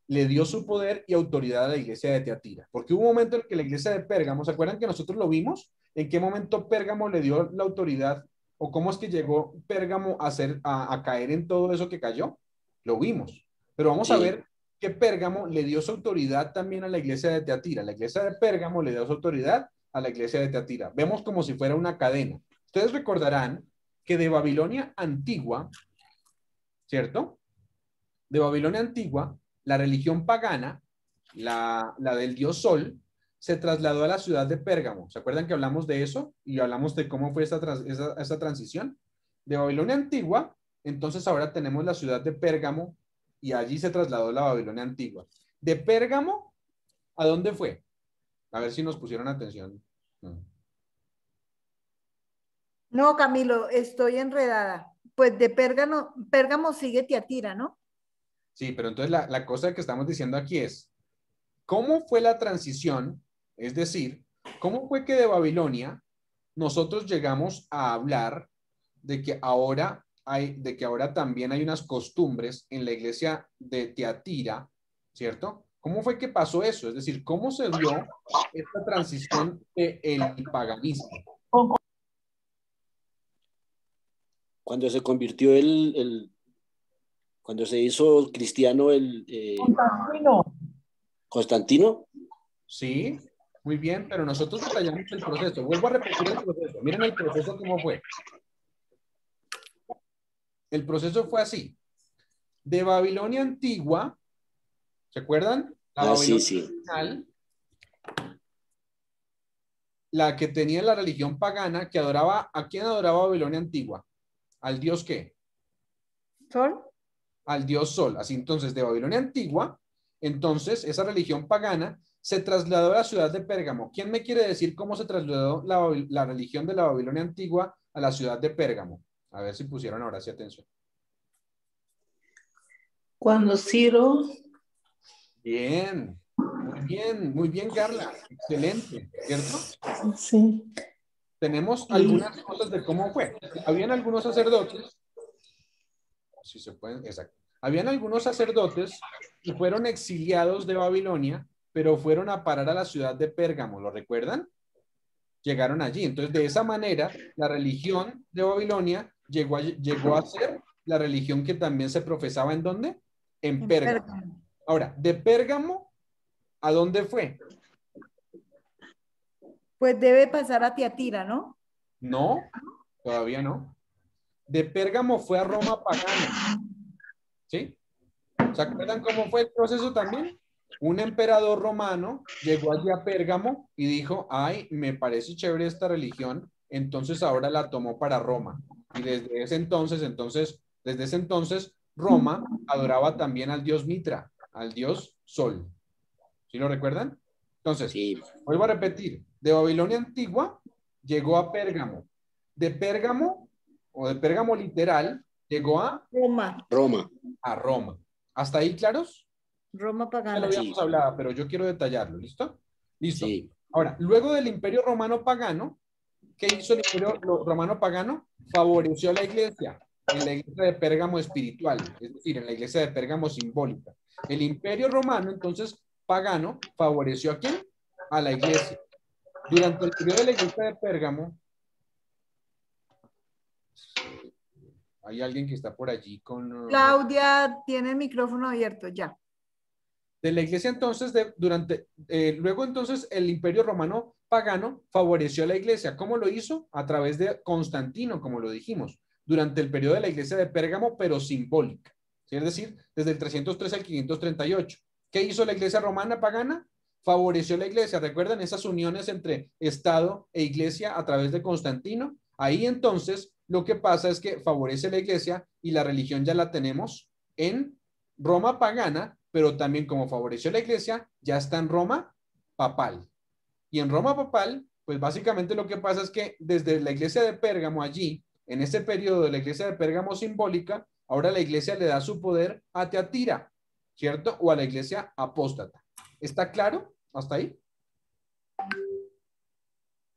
le dio su poder y autoridad a la iglesia de Tiatira. Porque hubo un momento en que la iglesia de Pérgamo, ¿se acuerdan que nosotros lo vimos? ¿En qué momento Pérgamo le dio la autoridad? ¿O cómo es que llegó Pérgamo a caer en todo eso que cayó? Lo vimos. Pero vamos a ver que Pérgamo le dio su autoridad también a la iglesia de Tiatira. La iglesia de Pérgamo le dio su autoridad a la iglesia de Tiatira. Vemos como si fuera una cadena. Ustedes recordarán que de Babilonia antigua, ¿cierto? De Babilonia antigua, la religión pagana, la del dios Sol, se trasladó a la ciudad de Pérgamo. ¿Se acuerdan que hablamos de eso? Y hablamos de cómo fue esa transición. De Babilonia antigua, entonces ahora tenemos la ciudad de Pérgamo y allí se trasladó la Babilonia antigua. De Pérgamo, ¿a dónde fue? A ver si nos pusieron atención. No, Camilo, estoy enredada. Pues de Pérgamo sigue Tiatira, ¿no? Sí, pero entonces la cosa que estamos diciendo aquí es, ¿cómo fue la transición? Es decir, ¿cómo fue que de Babilonia nosotros llegamos a hablar de que ahora también hay unas costumbres en la iglesia de Tiatira, ¿cierto? ¿Cómo fue que pasó eso? Es decir, ¿cómo se dio esta transición del paganismo? Cuando se convirtió cuando se hizo cristiano Constantino. Sí, muy bien, pero nosotros detallamos el proceso. Vuelvo a repetir el proceso. Miren el proceso cómo fue. El proceso fue así. De Babilonia antigua, ¿se acuerdan? La Babilonia Sí. original, la que tenía la religión pagana, que adoraba, ¿a quién adoraba Babilonia antigua? ¿Al dios qué? ¿Sol? Al dios Sol. Así entonces, de Babilonia antigua, entonces esa religión pagana se trasladó a la ciudad de Pérgamo. ¿Quién me quiere decir cómo se trasladó la religión de la Babilonia antigua a la ciudad de Pérgamo? A ver si pusieron ahora sí atención. Cuando Ciro, Bien, muy bien, Carla. Excelente, ¿cierto? sí, Tenemos algunas cosas de cómo fue. Habían algunos sacerdotes, si se pueden, exacto. Habían algunos sacerdotes que fueron exiliados de Babilonia, pero fueron a parar a la ciudad de Pérgamo, ¿lo recuerdan? Llegaron allí. Entonces, de esa manera, la religión de Babilonia llegó a ser la religión que también se profesaba ¿en dónde? En Pérgamo. Ahora, de Pérgamo, ¿a dónde fue? Pues debe pasar a Tiatira, ¿no? No, todavía no. De Pérgamo fue a Roma pagana. ¿Sí? ¿Se acuerdan cómo fue el proceso también? Un emperador romano llegó allí a Pérgamo y dijo, ay, me parece chévere esta religión, entonces ahora la tomó para Roma. Y desde ese entonces, Roma adoraba también al dios Mitra, al dios Sol. ¿Sí lo recuerdan? Entonces, Sí. vuelvo a repetir, de Babilonia antigua llegó a Pérgamo. De Pérgamo, o de Pérgamo literal, llegó a Roma. A Roma. ¿Hasta ahí claros? Roma Ya pagana. lo habíamos hablado, pero yo quiero detallarlo. ¿Listo? Listo. Sí. Ahora, luego del Imperio Romano Pagano, ¿qué hizo el Imperio Romano Pagano? Favoreció a la iglesia, en la iglesia de Pérgamo espiritual, es decir, en la iglesia de Pérgamo simbólica. El Imperio Romano, entonces, pagano, favoreció ¿a quién? A la iglesia. Durante el periodo de la iglesia de Pérgamo, hay alguien que está por allí con... Claudia tiene el micrófono abierto ya. De la iglesia entonces, luego entonces el Imperio Romano Pagano favoreció a la iglesia. ¿Cómo lo hizo? A través de Constantino, como lo dijimos, durante el periodo de la iglesia de Pérgamo, pero simbólica. ¿Sí? Es decir, desde el 303 al 538. ¿Qué hizo la iglesia romana pagana? Favoreció a la iglesia. ¿Recuerdan esas uniones entre Estado e iglesia a través de Constantino? Ahí entonces lo que pasa es que favorece a la iglesia y la religión ya la tenemos en Roma pagana, pero también como favoreció a la iglesia, ya está en Roma papal. Y en Roma papal, pues básicamente lo que pasa es que desde la iglesia de Pérgamo allí, en ese periodo de la iglesia de Pérgamo simbólica, ahora la iglesia le da su poder a Teatira, ¿cierto? O a la iglesia apóstata. ¿Está claro? ¿Hasta ahí?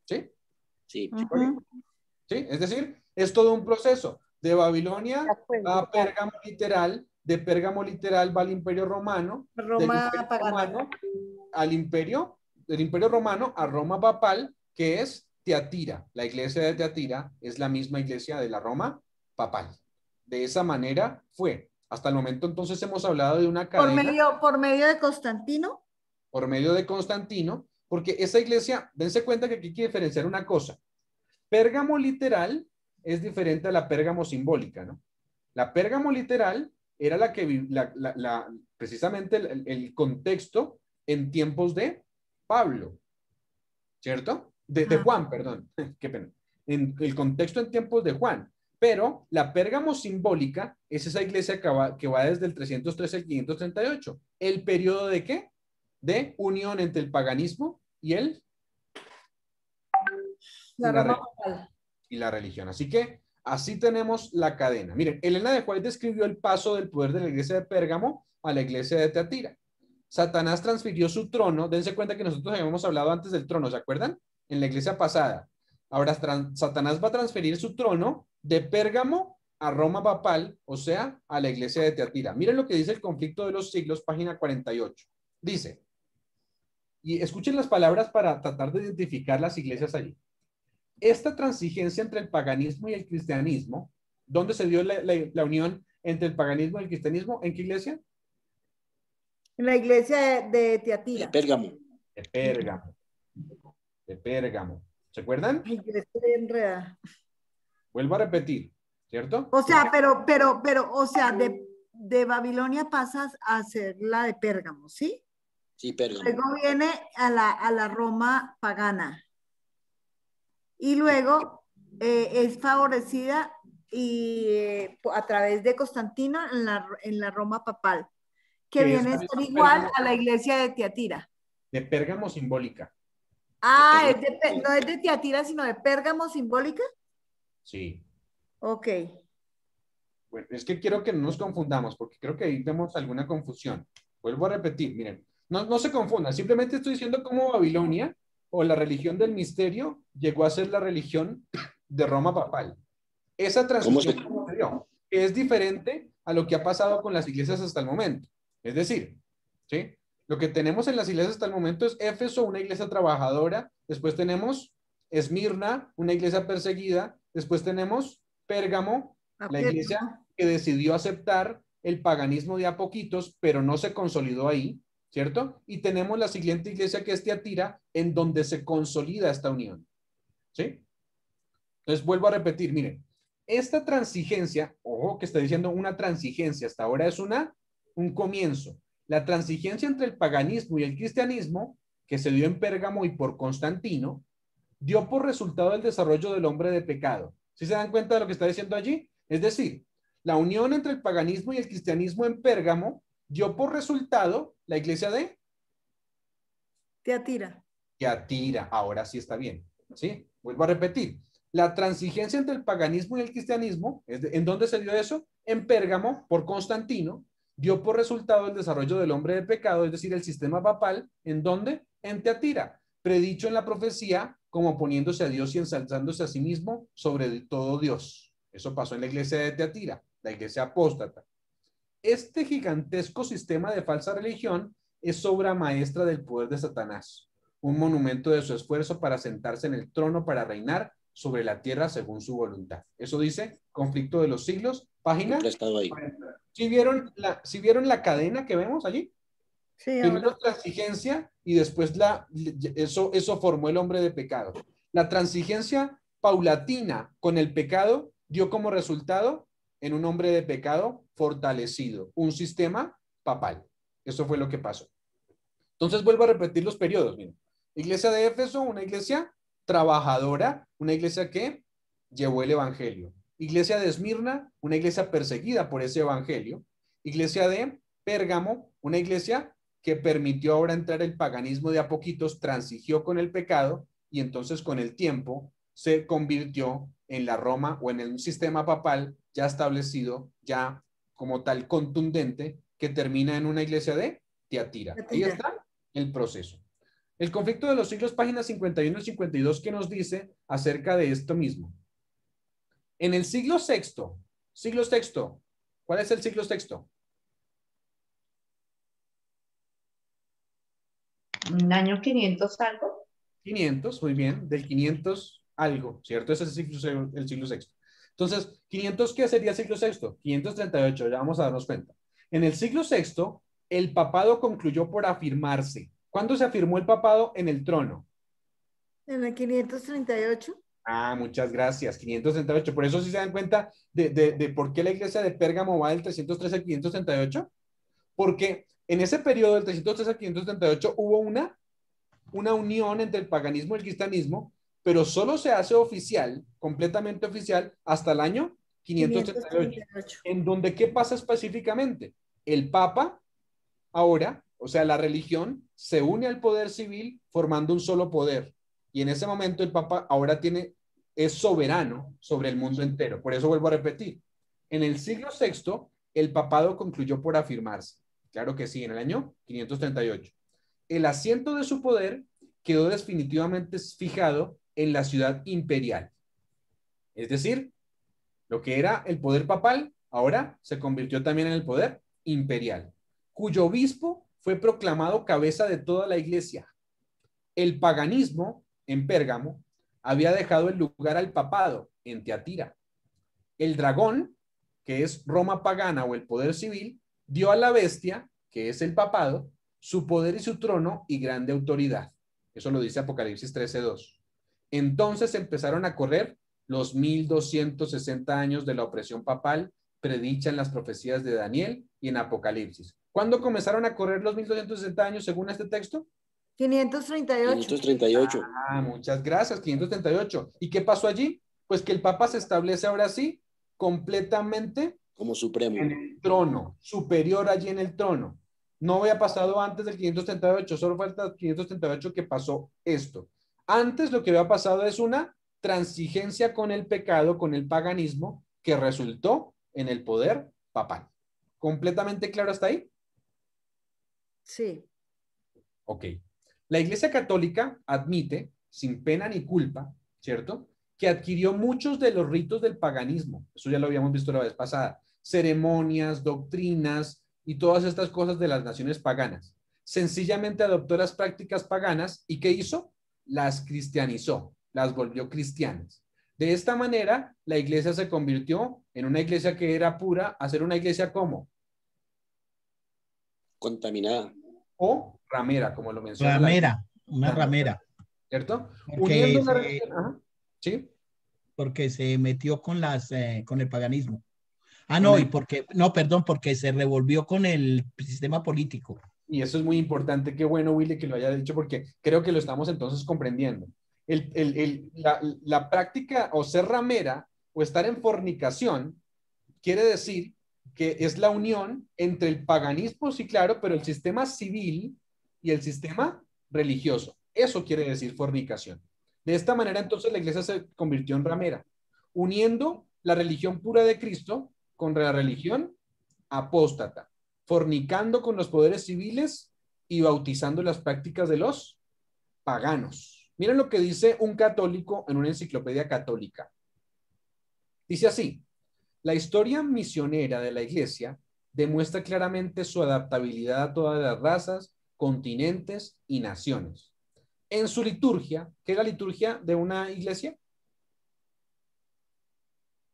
¿Sí? Sí. ¿Sí? Es decir, es todo un proceso. De Babilonia a Pérgamo literal, de Pérgamo literal va al Imperio Romano, Roma del Imperio pagana. Romano del Imperio Romano a Roma papal, que es Teatira. La iglesia de Teatira es la misma iglesia de la Roma papal. De esa manera fue. Hasta el momento entonces hemos hablado de una cadena. Por medio de Constantino. Por medio de Constantino, porque esa iglesia, dense cuenta que aquí hay que diferenciar una cosa. Pérgamo literal es diferente a la Pérgamo simbólica, ¿no? La Pérgamo literal era la que, precisamente el contexto en tiempos de Pablo, ¿cierto? De Juan, perdón, qué pena. En el contexto en tiempos de Juan. Pero la Pérgamo simbólica es esa iglesia que va desde el 313 al 538. ¿El periodo de qué? De unión entre el paganismo y la religión. Así que así tenemos la cadena. Miren, Elena de White describió el paso del poder de la iglesia de Pérgamo a la iglesia de Teatira. Satanás transfirió su trono. Dense cuenta que nosotros habíamos hablado antes del trono, ¿se acuerdan? En la iglesia pasada. Ahora Satanás va a transferir su trono de Pérgamo a Roma papal, o sea, a la iglesia de Teatira. Miren lo que dice el conflicto de los siglos, página 48. Dice, y escuchen las palabras para tratar de identificar las iglesias allí. Esta transigencia entre el paganismo y el cristianismo, ¿dónde se dio la unión entre el paganismo y el cristianismo? ¿En qué iglesia? En la iglesia de De Tiatira. Pérgamo. De Pérgamo. De Pérgamo. ¿Se acuerdan? Ay, yo estoy enredada. Vuelvo a repetir, ¿cierto? O sea, o sea, de Babilonia pasas a ser la de Pérgamo, ¿sí? Sí, Pérgamo. Luego viene a la Roma pagana. Y luego es favorecida a través de Constantino en la Roma papal, que Que viene a es ser igual Pérgamo, a la iglesia de Tiatira. de Pérgamo simbólica. Ah, no es de Tiatira, sino de Pérgamo simbólica. Sí. Ok. Bueno, es que quiero que no nos confundamos, porque creo que ahí vemos alguna confusión. Vuelvo a repetir, miren, no se confundan, simplemente estoy diciendo cómo Babilonia o la religión del misterio llegó a ser la religión de Roma papal. Esa transición que es diferente a lo que ha pasado con las iglesias hasta el momento. Es decir, ¿sí? Lo que tenemos en las iglesias hasta el momento es Éfeso, una iglesia trabajadora, después tenemos Esmirna, una iglesia perseguida, después tenemos Pérgamo, la iglesia que decidió aceptar el paganismo de a poquitos, pero no se consolidó ahí, ¿cierto? Y tenemos la siguiente iglesia que es Tiatira, en donde se consolida esta unión, ¿sí? Entonces vuelvo a repetir, miren, esta transigencia, ojo que está diciendo una transigencia, hasta ahora es un comienzo. La transigencia entre el paganismo y el cristianismo, que se dio en Pérgamo y por Constantino, dio por resultado el desarrollo del hombre de pecado. ¿Sí se dan cuenta de lo que está diciendo allí? Es decir, la unión entre el paganismo y el cristianismo en Pérgamo dio por resultado la iglesia de Tiatira. Tiatira. Ahora sí está bien. ¿Sí? Vuelvo a repetir. La transigencia entre el paganismo y el cristianismo, ¿en dónde se dio eso? En Pérgamo, por Constantino, dio por resultado el desarrollo del hombre de pecado, es decir, el sistema papal, ¿en dónde? En Tiatira, predicho en la profecía como poniéndose a Dios y ensalzándose a sí mismo sobre todo Dios. Eso pasó en la iglesia de Tiatira, la iglesia apóstata. Este gigantesco sistema de falsa religión es obra maestra del poder de Satanás, un monumento de su esfuerzo para sentarse en el trono para reinar sobre la tierra según su voluntad. Eso dice Conflicto de los Siglos, página. ¿Sí vieron la cadena que vemos allí? Sí, primero ahora. transigencia y después eso formó el hombre de pecado. La transigencia paulatina con el pecado dio como resultado en un hombre de pecado fortalecido, un sistema papal. Eso fue lo que pasó. Entonces vuelvo a repetir los periodos. Miren. Iglesia de Éfeso, una iglesia trabajadora, una iglesia que llevó el evangelio. Iglesia de Esmirna, una iglesia perseguida por ese evangelio. Iglesia de Pérgamo, una iglesia que permitió ahora entrar el paganismo de a poquitos, transigió con el pecado y entonces con el tiempo se convirtió en la Roma o en un sistema papal ya establecido, ya como tal contundente, que termina en una iglesia de Tiatira. Ahí está el proceso. El conflicto de los siglos, páginas 51 y 52, que nos dice acerca de esto mismo. En el siglo VI, ¿cuál es el siglo VI? ¿Un año 500 algo? 500, muy bien, del 500 algo, ¿cierto? Ese es el siglo VI. Entonces, 500, ¿qué sería el siglo VI? 538, ya vamos a darnos cuenta. En el siglo VI, el papado concluyó por afirmarse. ¿Cuándo se afirmó el papado en el trono? En el 538. Ah, muchas gracias, 538. Por eso sí se dan cuenta de por qué la iglesia de Pérgamo va del 313 al 538. Porque en ese periodo del 313 al 538 hubo una unión entre el paganismo y el cristianismo, pero solo se hace oficial, completamente oficial, hasta el año 538. ¿En donde qué pasa específicamente? El Papa ahora, o sea, la religión, se une al poder civil formando un solo poder. Y en ese momento el Papa ahora es soberano sobre el mundo entero. Por eso vuelvo a repetir. En el siglo VI, el papado concluyó por afirmarse. Claro que sí, en el año 538. El asiento de su poder quedó definitivamente fijado en la ciudad imperial. Es decir, lo que era el poder papal ahora se convirtió también en el poder imperial, cuyo obispo fue proclamado cabeza de toda la iglesia. El paganismo en Pérgamo había dejado el lugar al papado en Tiatira. El dragón, que es Roma pagana o el poder civil, dio a la bestia, que es el papado, su poder y su trono y grande autoridad. Eso lo dice Apocalipsis 13:2. Entonces empezaron a correr los 1260 años de la opresión papal predicha en las profecías de Daniel y en Apocalipsis. ¿Cuándo comenzaron a correr los 1260 años según este texto? 538. 538. Muchas gracias, 538. ¿Y qué pasó allí? Pues que el Papa se establece ahora sí completamente como supremo. en el trono, superior allí en el trono. No había pasado antes del 538, solo falta el 538 que pasó esto. Antes lo que había pasado es una transigencia con el pecado, con el paganismo, que resultó en el poder papal. ¿Completamente claro hasta ahí? Sí. Ok. La Iglesia Católica admite, sin pena ni culpa, ¿cierto?, que adquirió muchos de los ritos del paganismo. Eso ya lo habíamos visto la vez pasada. Ceremonias, doctrinas y todas estas cosas de las naciones paganas. Sencillamente adoptó las prácticas paganas y ¿qué hizo? Las cristianizó, las volvió cristianas. De esta manera, la iglesia se convirtió en una iglesia que era pura a ser una iglesia ¿cómo? Contaminada. O ramera, como lo menciona. Ramera, una ramera. ¿Cierto? Porque Uniendo la religión. Ajá. ¿Sí? Porque se metió con con el paganismo. Ah, no, y porque, no, perdón, porque se revolvió con el sistema político. Y eso es muy importante, qué bueno, Willy, que lo haya dicho, porque creo que lo estamos entonces comprendiendo. La práctica o ser ramera o estar en fornicación quiere decir que es la unión entre el paganismo, sí, claro, pero el sistema civil y el sistema religioso. Eso quiere decir fornicación. De esta manera, entonces, la iglesia se convirtió en ramera, uniendo la religión pura de Cristo con la religión apóstata, fornicando con los poderes civiles y bautizando las prácticas de los paganos. Miren lo que dice un católico en una enciclopedia católica. Dice así: la historia misionera de la iglesia demuestra claramente su adaptabilidad a todas las razas, continentes y naciones. En su liturgia, ¿qué es la liturgia de una iglesia?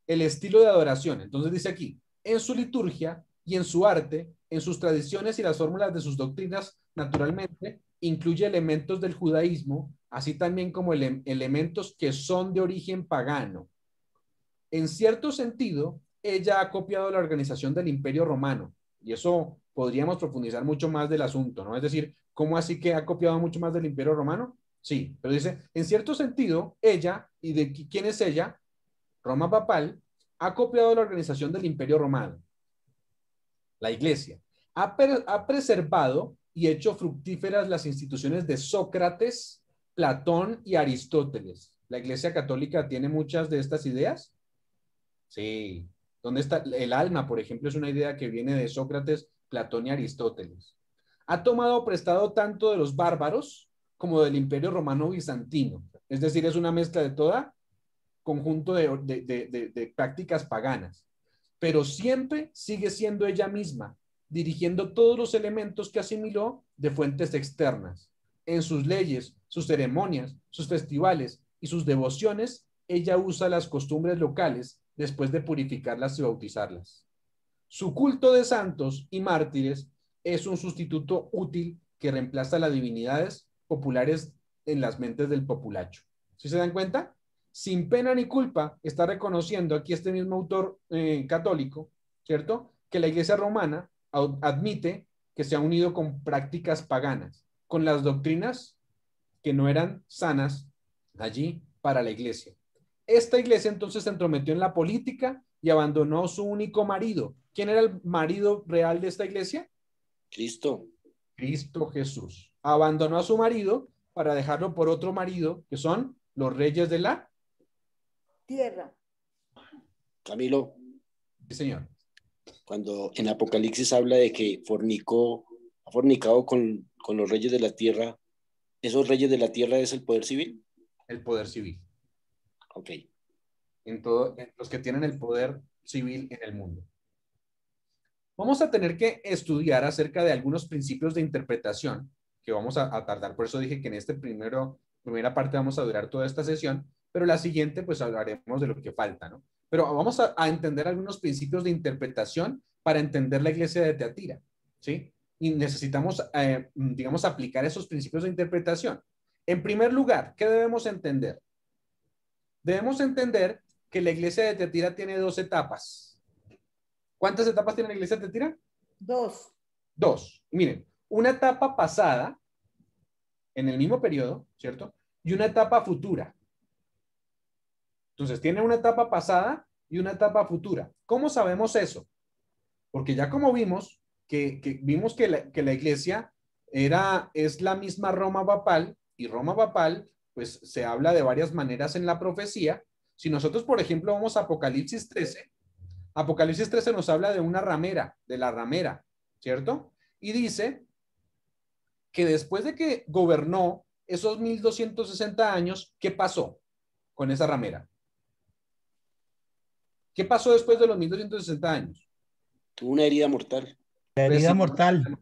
El estilo de adoración. Entonces dice aquí, en su liturgia y en su arte, en sus tradiciones y las fórmulas de sus doctrinas, naturalmente, incluye elementos del judaísmo, así también como elementos que son de origen pagano. En cierto sentido, ella ha copiado la organización del Imperio Romano, y eso podríamos profundizar mucho más del asunto, ¿no? Es decir, ¿cómo así que ha copiado mucho más del Imperio Romano? Sí, pero dice, en cierto sentido, ella, ¿y de quién es ella? Roma papal, ha copiado la organización del Imperio Romano. La Iglesia ha preservado y hecho fructíferas las instituciones de Sócrates, Platón y Aristóteles. ¿La Iglesia Católica tiene muchas de estas ideas? Sí. ¿Dónde está? El alma, por ejemplo, es una idea que viene de Sócrates, Platón y Aristóteles. Ha tomado prestado tanto de los bárbaros como del Imperio Romano Bizantino. Es decir, es una mezcla de toda conjunto de prácticas paganas. Pero siempre sigue siendo ella misma, dirigiendo todos los elementos que asimiló de fuentes externas. En sus leyes, sus ceremonias, sus festivales y sus devociones, ella usa las costumbres locales después de purificarlas y bautizarlas. Su culto de santos y mártires es un sustituto útil que reemplaza las divinidades populares en las mentes del populacho. ¿Sí se dan cuenta? Sin pena ni culpa está reconociendo aquí este mismo autor católico, ¿cierto?, que la iglesia romana admite que se ha unido con prácticas paganas, con las doctrinas que no eran sanas allí para la iglesia. Esta iglesia entonces se entrometió en la política y abandonó su único marido. ¿Quién era el marido real de esta iglesia? Cristo. Cristo Jesús. Abandonó a su marido para dejarlo por otro marido, que son los reyes de la tierra. Camilo. Sí, señor. Cuando en Apocalipsis habla de que ha fornicado con los reyes de la tierra, ¿esos reyes de la tierra es el poder civil? El poder civil. Ok. En los que tienen el poder civil en el mundo. vamos a tener que estudiar acerca de algunos principios de interpretación que vamos a tardar. Por eso dije que en este primera parte vamos a durar toda esta sesión, pero la siguiente pues hablaremos de lo que falta, ¿no? Pero vamos a entender algunos principios de interpretación para entender la iglesia de Teatira, ¿sí? Y necesitamos, digamos, aplicar esos principios de interpretación. En primer lugar, ¿qué debemos entender? Debemos entender que la iglesia de Teatira tiene 2 etapas. ¿Cuántas etapas tiene la iglesia de Teatira? 2. 2. Miren, una etapa pasada, en el mismo periodo, ¿cierto? Y una etapa futura. Entonces, tiene una etapa pasada y una etapa futura. ¿Cómo sabemos eso? Porque ya como vimos que la iglesia es la misma Roma papal, y Roma papal, pues se habla de varias maneras en la profecía. Si nosotros, por ejemplo, vamos a Apocalipsis 13 nos habla de una ramera, de la ramera, ¿cierto? Y dice que después de que gobernó esos 1260 años, ¿qué pasó con esa ramera? ¿Qué pasó después de los 1260 años? Tuvo una herida mortal. La herida mortal.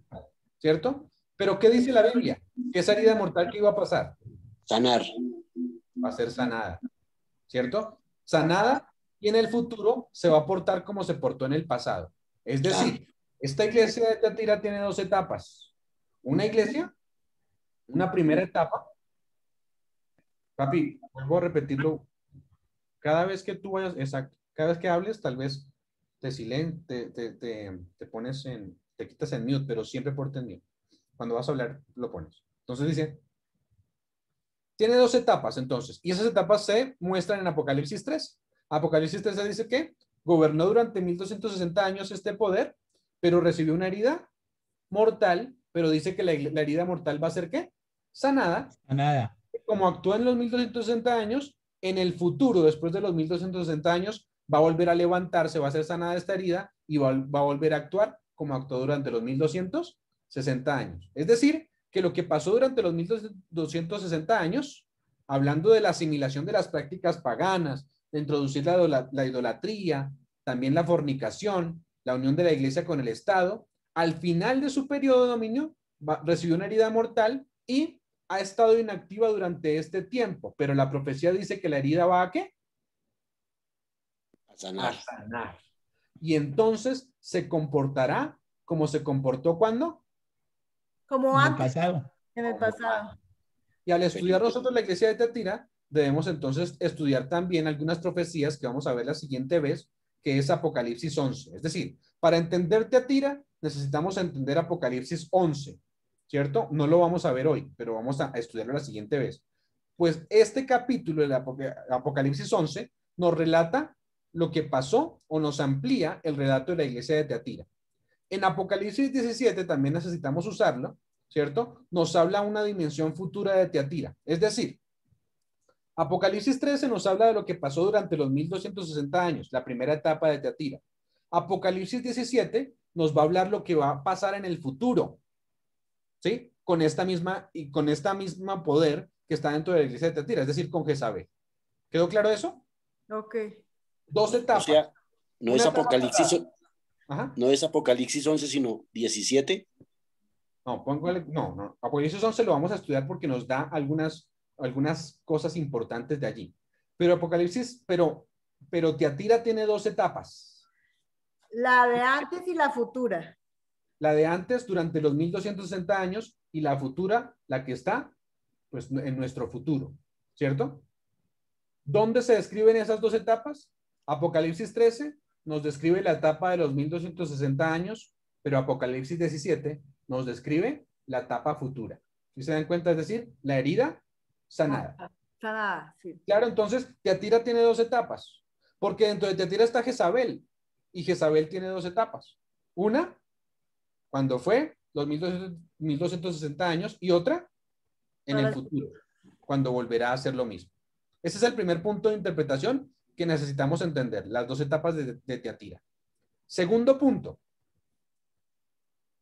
¿Cierto? Pero ¿qué dice la Biblia? Que esa herida mortal, ¿qué iba a pasar? Sanar. Va a ser sanada, ¿cierto? Sanada, y en el futuro se va a portar como se portó en el pasado. Es decir, esta iglesia de Teatira tiene 2 etapas. Una iglesia, una primera etapa. Papi, vuelvo a repetirlo. Cada vez que tú vayas, exacto, cada vez que hables, tal vez te pones te quitas en mute, pero siempre ponte en mute. Cuando vas a hablar, lo pones. Entonces dice, tiene 2 etapas entonces, y esas etapas se muestran en Apocalipsis 3. Apocalipsis 3 se dice que gobernó durante 1260 años este poder, pero recibió una herida mortal, pero dice que la herida mortal va a ser ¿qué? Sanada. Sanada. Como actúa en los 1260 años, en el futuro, después de los 1260 años, va a volver a levantarse, va a ser sanada esta herida y va a volver a actuar como actuó durante los 1260 años. Es decir, que lo que pasó durante los 1260 años, hablando de la asimilación de las prácticas paganas, de introducir la idolatría, también la fornicación, la unión de la iglesia con el Estado, al final de su periodo de dominio recibió una herida mortal y ha estado inactiva durante este tiempo, pero la profecía dice que la herida va a ¿qué? A sanar. A sanar. Y entonces se comportará como se comportó cuando? Como En el antes, pasado. en el pasado. Y al estudiar nosotros la iglesia de Teatira, debemos entonces estudiar también algunas profecías que vamos a ver la siguiente vez, que es Apocalipsis 11. Es decir, para entender Teatira, necesitamos entender Apocalipsis 11, ¿cierto? No lo vamos a ver hoy, pero vamos a estudiarlo la siguiente vez. Pues este capítulo de Apocalipsis 11 nos relata lo que pasó o nos amplía el relato de la iglesia de Teatira. En Apocalipsis 17 también necesitamos usarlo, ¿cierto? Nos habla una dimensión futura de Teatira. Es decir, Apocalipsis 13 nos habla de lo que pasó durante los 1260 años, la primera etapa de Teatira. Apocalipsis 17 nos va a hablar lo que va a pasar en el futuro, ¿sí? Con esta misma poder que está dentro de la iglesia de Teatira, es decir, con Jezabel. ¿Quedó claro eso? Ok. 2 etapas. O sea, no es Apocalipsis, Ajá. no es Apocalipsis 11, sino 17. No, no. Apocalipsis 11 lo vamos a estudiar porque nos da algunas cosas importantes de allí. Pero Apocalipsis, pero Teatira tiene 2 etapas. La de antes y la futura. La de antes durante los 1260 años y la futura, la que está, pues en nuestro futuro, ¿cierto? ¿Dónde se describen esas 2 etapas? Apocalipsis 13 nos describe la etapa de los 1260 años, pero Apocalipsis 17 nos describe la etapa futura. ¿Sí se dan cuenta? Es decir, la herida sanada. Sanada, sí. Claro, entonces Teatira tiene 2 etapas, porque dentro de Teatira está Jezabel, y Jezabel tiene 2 etapas. Una, cuando fue los 1260 años, y otra, en el futuro, cuando volverá a hacer lo mismo. Ese es el primer punto de interpretación que necesitamos entender, las 2 etapas de Teatira. Segundo punto,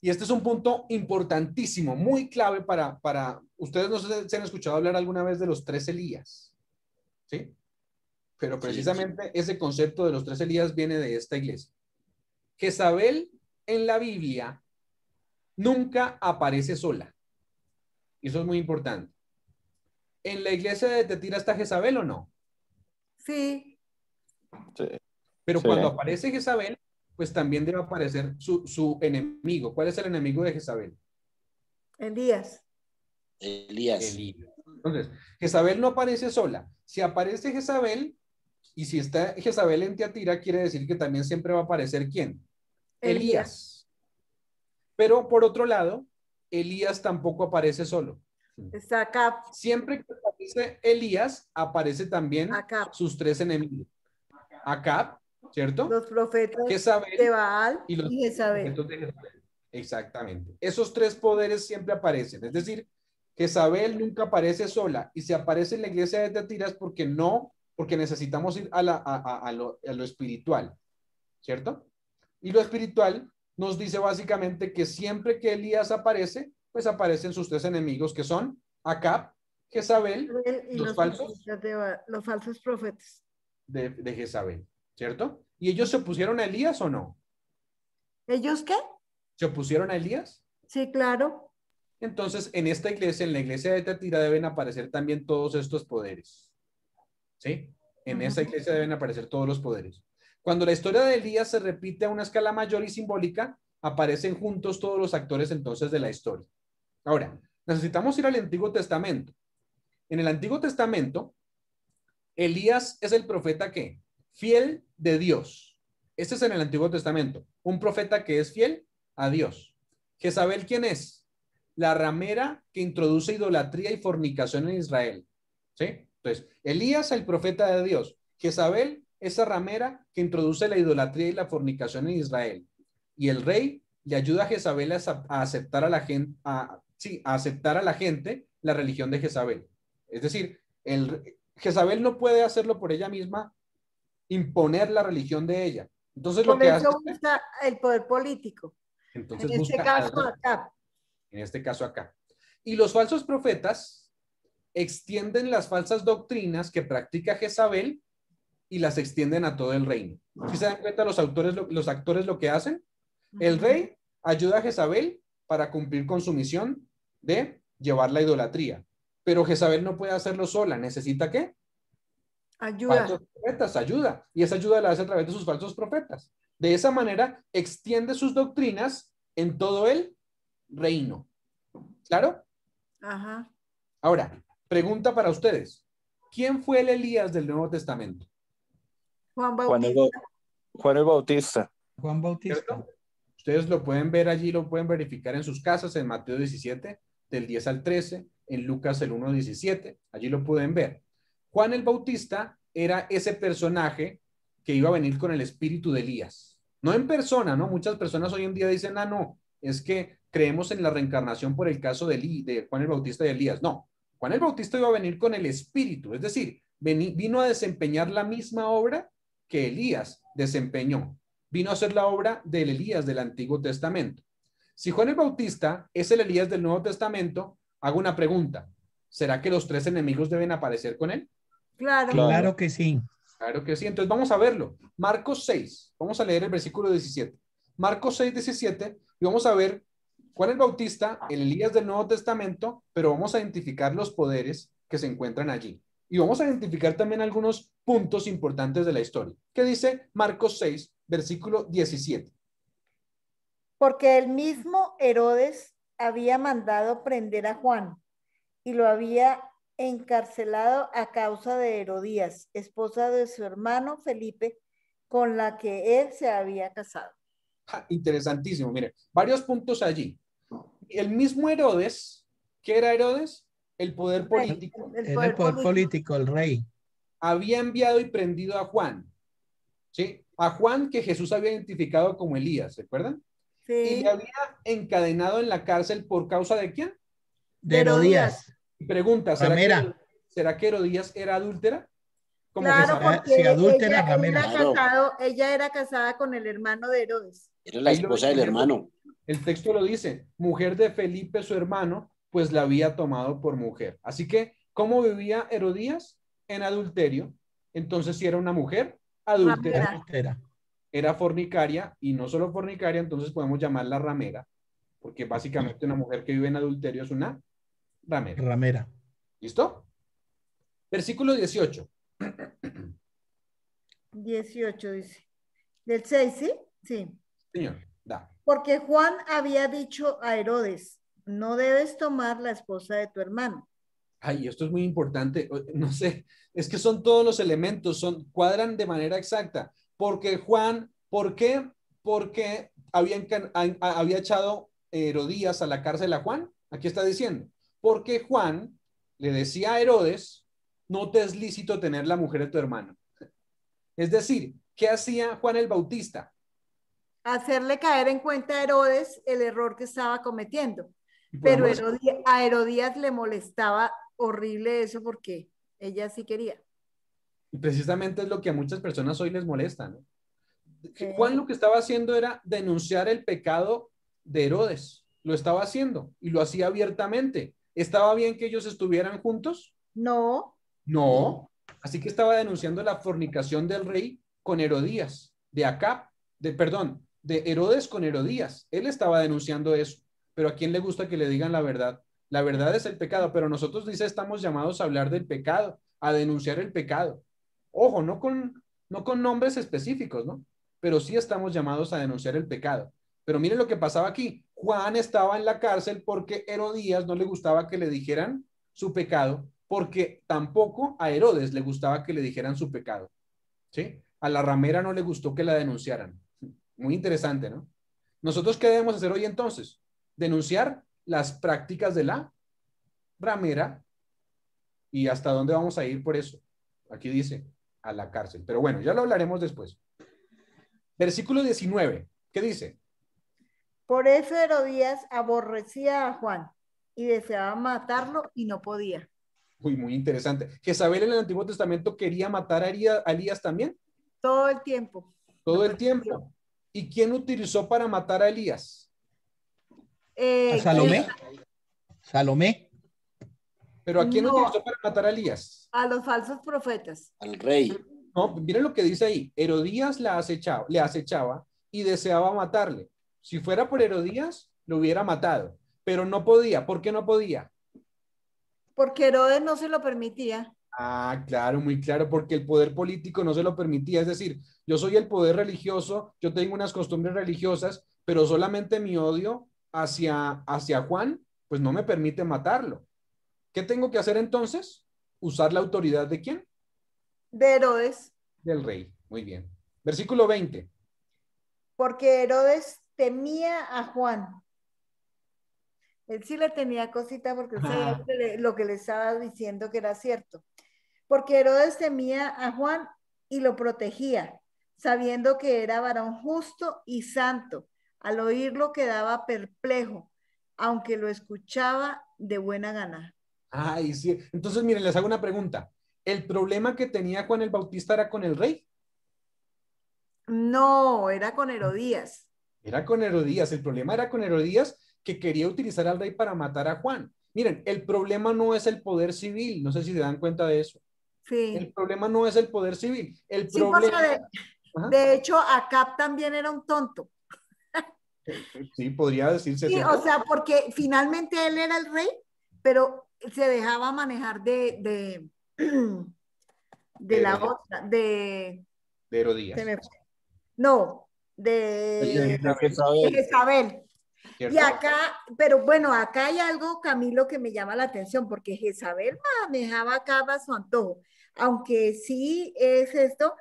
y este es un punto importantísimo, muy clave para ustedes no sé si se han escuchado hablar alguna vez de los 3 Elías, ¿sí? Pero precisamente ese concepto de los 3 Elías viene de esta iglesia. Jezabel en la Biblia nunca aparece sola. Y eso es muy importante. ¿En la iglesia de Tiatira está Jezabel o no? Sí, Sí. Pero Sí. cuando aparece Jezabel, pues también debe aparecer su enemigo. ¿Cuál es el enemigo de Jezabel? Elías. Elías. Elías. Entonces, Jezabel no aparece sola. Si aparece Jezabel, y si está Jezabel en Tiatira, quiere decir que también siempre va a aparecer ¿quién? Elías. Pero por otro lado, Elías tampoco aparece solo. Está Acab. Siempre que aparece Elías, aparece también Acab. sus tres enemigos. Acab, ¿cierto? Los profetas Jezabel de Baal y los y Jezabel. profetas de Jezabel. Exactamente. Esos tres poderes siempre aparecen. Es decir, Jezabel nunca aparece sola. Y si aparece en la iglesia de Tiatira es porque necesitamos ir a lo espiritual, ¿cierto? Y lo espiritual nos dice básicamente que siempre que Elías aparece, pues aparecen sus tres enemigos, que son Acab, Jezabel Y los falsos los falsos profetas. de Jezabel, ¿cierto? ¿Y ellos se opusieron a Elías o no? ¿Ellos qué? ¿Se opusieron a Elías? Sí, claro. Entonces, en esta iglesia, en la iglesia de Tiatira, deben aparecer también todos estos poderes. ¿Sí? En esa iglesia deben aparecer todos los poderes. Cuando la historia de Elías se repite a una escala mayor y simbólica, aparecen juntos todos los actores entonces de la historia. Ahora, necesitamos ir al Antiguo Testamento. En el Antiguo Testamento, Elías es el profeta que fiel de Dios. Este es en el Antiguo Testamento. Un profeta que es fiel a Dios. Jezabel, ¿quién es? La ramera que introduce idolatría y fornicación en Israel. ¿Sí? Entonces, Elías, el profeta de Dios. Jezabel, esa ramera que introduce la idolatría y la fornicación en Israel. Y el rey le ayuda a Jezabel a aceptar a la gente, a aceptar a la gente la religión de Jezabel. Es decir, Jezabel no puede hacerlo por ella misma, imponer la religión de ella. Entonces lo que hace... busca el poder político. Entonces en este caso, acá. En este caso acá. Y los falsos profetas extienden las falsas doctrinas que practica Jezabel y las extienden a todo el reino. ¿Sí se dan cuenta los actores lo que hacen? El rey ayuda a Jezabel para cumplir con su misión de llevar la idolatría. Pero Jezabel no puede hacerlo sola. ¿Necesita qué? Ayuda. Falsos profetas, ayuda. Y esa ayuda la hace a través de sus falsos profetas. De esa manera extiende sus doctrinas en todo el reino. ¿Claro? Ajá. Ahora, pregunta para ustedes. ¿Quién fue el Elías del Nuevo Testamento? Juan Bautista. Juan el Bautista. Juan Bautista. ¿Cierto? Ustedes lo pueden ver allí, lo pueden verificar en sus casas, en Mateo 17, del 10 al 13, en Lucas el 1 al 17, allí lo pueden ver. Juan el Bautista era ese personaje que iba a venir con el espíritu de Elías. No en persona, ¿no? Muchas personas hoy en día dicen, no, es que creemos en la reencarnación por el caso de Juan el Bautista y Elías. No, Juan el Bautista iba a venir con el espíritu, es decir, vino a desempeñar la misma obra que Elías desempeñó. Vino a hacer la obra del Elías del Antiguo Testamento. Si Juan el Bautista es el Elías del Nuevo Testamento, hago una pregunta. ¿Será que los tres enemigos deben aparecer con él? Claro. Claro que sí. Claro que sí. Entonces vamos a verlo. Marcos 6. Vamos a leer el versículo 17. Marcos 6, 17. Y vamos a ver Juan el Bautista, el Elías del Nuevo Testamento, pero vamos a identificar los poderes que se encuentran allí. Y vamos a identificar también algunos puntos importantes de la historia. ¿Qué dice Marcos 6, versículo 17? Porque el mismo Herodes había mandado prender a Juan y lo había encarcelado a causa de Herodías, esposa de su hermano Felipe, con la que él se había casado. Interesantísimo, mire, varios puntos allí. El mismo Herodes, ¿qué era Herodes? El poder político. Era el poder político, el rey. Había enviado y prendido a Juan, ¿sí? A Juan que Jesús había identificado como Elías, ¿se acuerdan? Sí. Y le había encadenado en la cárcel por causa de ¿quién? De Herodías. Y pregunta, ¿será que Herodías era adúltera? Como claro, porque si adúltera, ella era casada con el hermano de Herodes. Era la esposa del hermano. El texto lo dice, mujer de Felipe, su hermano, pues la había tomado por mujer. Así que, ¿cómo vivía Herodías? En adulterio. Entonces, si era una mujer adúltera. era fornicaria y no solo fornicaria, entonces podemos llamarla ramera, porque básicamente una mujer que vive en adulterio es una ramera. Ramera. ¿Listo? Versículo 18. 18 dice. Del 6, ¿sí? Sí. Señor, da. Porque Juan había dicho a Herodes, no debes tomar la esposa de tu hermano. Ay, esto es muy importante. No sé, es que son todos los elementos, cuadran de manera exacta. Porque Juan, ¿por qué? Porque había echado Herodías a la cárcel a Juan. Aquí está diciendo. Porque Juan le decía a Herodes, no te es lícito tener la mujer de tu hermano. Es decir, ¿qué hacía Juan el Bautista? Hacerle caer en cuenta a Herodes el error que estaba cometiendo. Y Pero podemos- a Herodías le molestaba horrible eso porque ella sí quería. Y precisamente es lo que a muchas personas hoy les molesta, ¿no? Sí. Juan lo que estaba haciendo era denunciar el pecado de Herodes. Lo estaba haciendo y lo hacía abiertamente. ¿Estaba bien que ellos estuvieran juntos? No, No. Así que estaba denunciando la fornicación del rey con Herodías, de Herodes con Herodías. Él estaba denunciando eso. Pero ¿a quién le gusta que le digan la verdad? La verdad es el pecado, pero nosotros, dice, estamos llamados a hablar del pecado, a denunciar el pecado. Ojo, no con nombres específicos, ¿no? Pero sí estamos llamados a denunciar el pecado. Pero miren lo que pasaba aquí. Juan estaba en la cárcel porque Herodías no le gustaba que le dijeran su pecado, porque tampoco a Herodes le gustaba que le dijeran su pecado. ¿Sí? A la ramera no le gustó que la denunciaran. Muy interesante, ¿no? ¿Nosotros qué debemos hacer hoy entonces? Denunciar las prácticas de la ramera. ¿Y hasta dónde vamos a ir por eso? Aquí dice, a la cárcel. Pero bueno, ya lo hablaremos después. Versículo 19, ¿qué dice? por eso Herodías aborrecía a Juan y deseaba matarlo y no podía. Uy, muy interesante. Jezabel en el Antiguo Testamento quería matar a Elías también, Todo el tiempo. todo Lo el tiempo. ¿Y quién utilizó para matar a Elías? ¿A Salomé? ¿Salomé? ¿Pero a quién No. utilizó para matar a Elías? A los falsos profetas. Al rey. No, miren lo que dice ahí. Herodías le acechaba y deseaba matarle. Si fuera por Herodías, lo hubiera matado, pero no podía. ¿Por qué no podía? Porque Herodes no se lo permitía. Ah, claro, muy claro, porque el poder político no se lo permitía. Es decir, yo soy el poder religioso, yo tengo unas costumbres religiosas, pero solamente mi odio hacia Juan, pues no me permite matarlo. ¿Qué tengo que hacer entonces? ¿Usar la autoridad de quién? De Herodes. Del rey. Muy bien. Versículo 20. Porque Herodes temía a Juan. Él sí le tenía cosita porque él sabía lo que le estaba diciendo que era cierto. Porque Herodes temía a Juan y lo protegía, sabiendo que era varón justo y santo. Al oírlo quedaba perplejo, aunque lo escuchaba de buena gana. Ay, sí. Entonces, miren, les hago una pregunta. ¿El problema que tenía Juan el Bautista era con el rey? No, era con Herodías. Era con Herodías. El problema era con Herodías, que quería utilizar al rey para matar a Juan. Miren, el problema no es el poder civil. No sé si se dan cuenta de eso. Sí. El problema no es el poder civil. El Sí, problema... de hecho, Acab también era un tonto. Sí, podría decirse. Sí, ¿cierto? o sea, porque finalmente él era el rey, pero se dejaba manejar de la otra, de Herodías. No, de Jezabel. ¿Cierto? Y acá, pero bueno, acá hay algo, Camilo, que me llama la atención, porque Jezabel manejaba acá a su antojo, aunque sí es esto,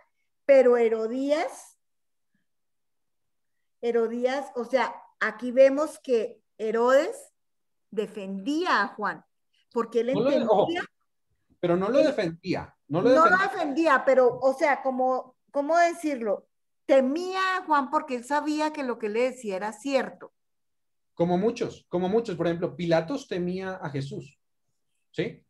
pero Herodías, o sea, aquí vemos que Herodes defendía a Juan, porque él entendía. Pero no lo defendía. No lo defendía, pero, o sea, ¿cómo decirlo? Temía a Juan porque él sabía que lo que le decía era cierto. Como muchos. Por ejemplo, Pilatos temía a Jesús. ¿Sí?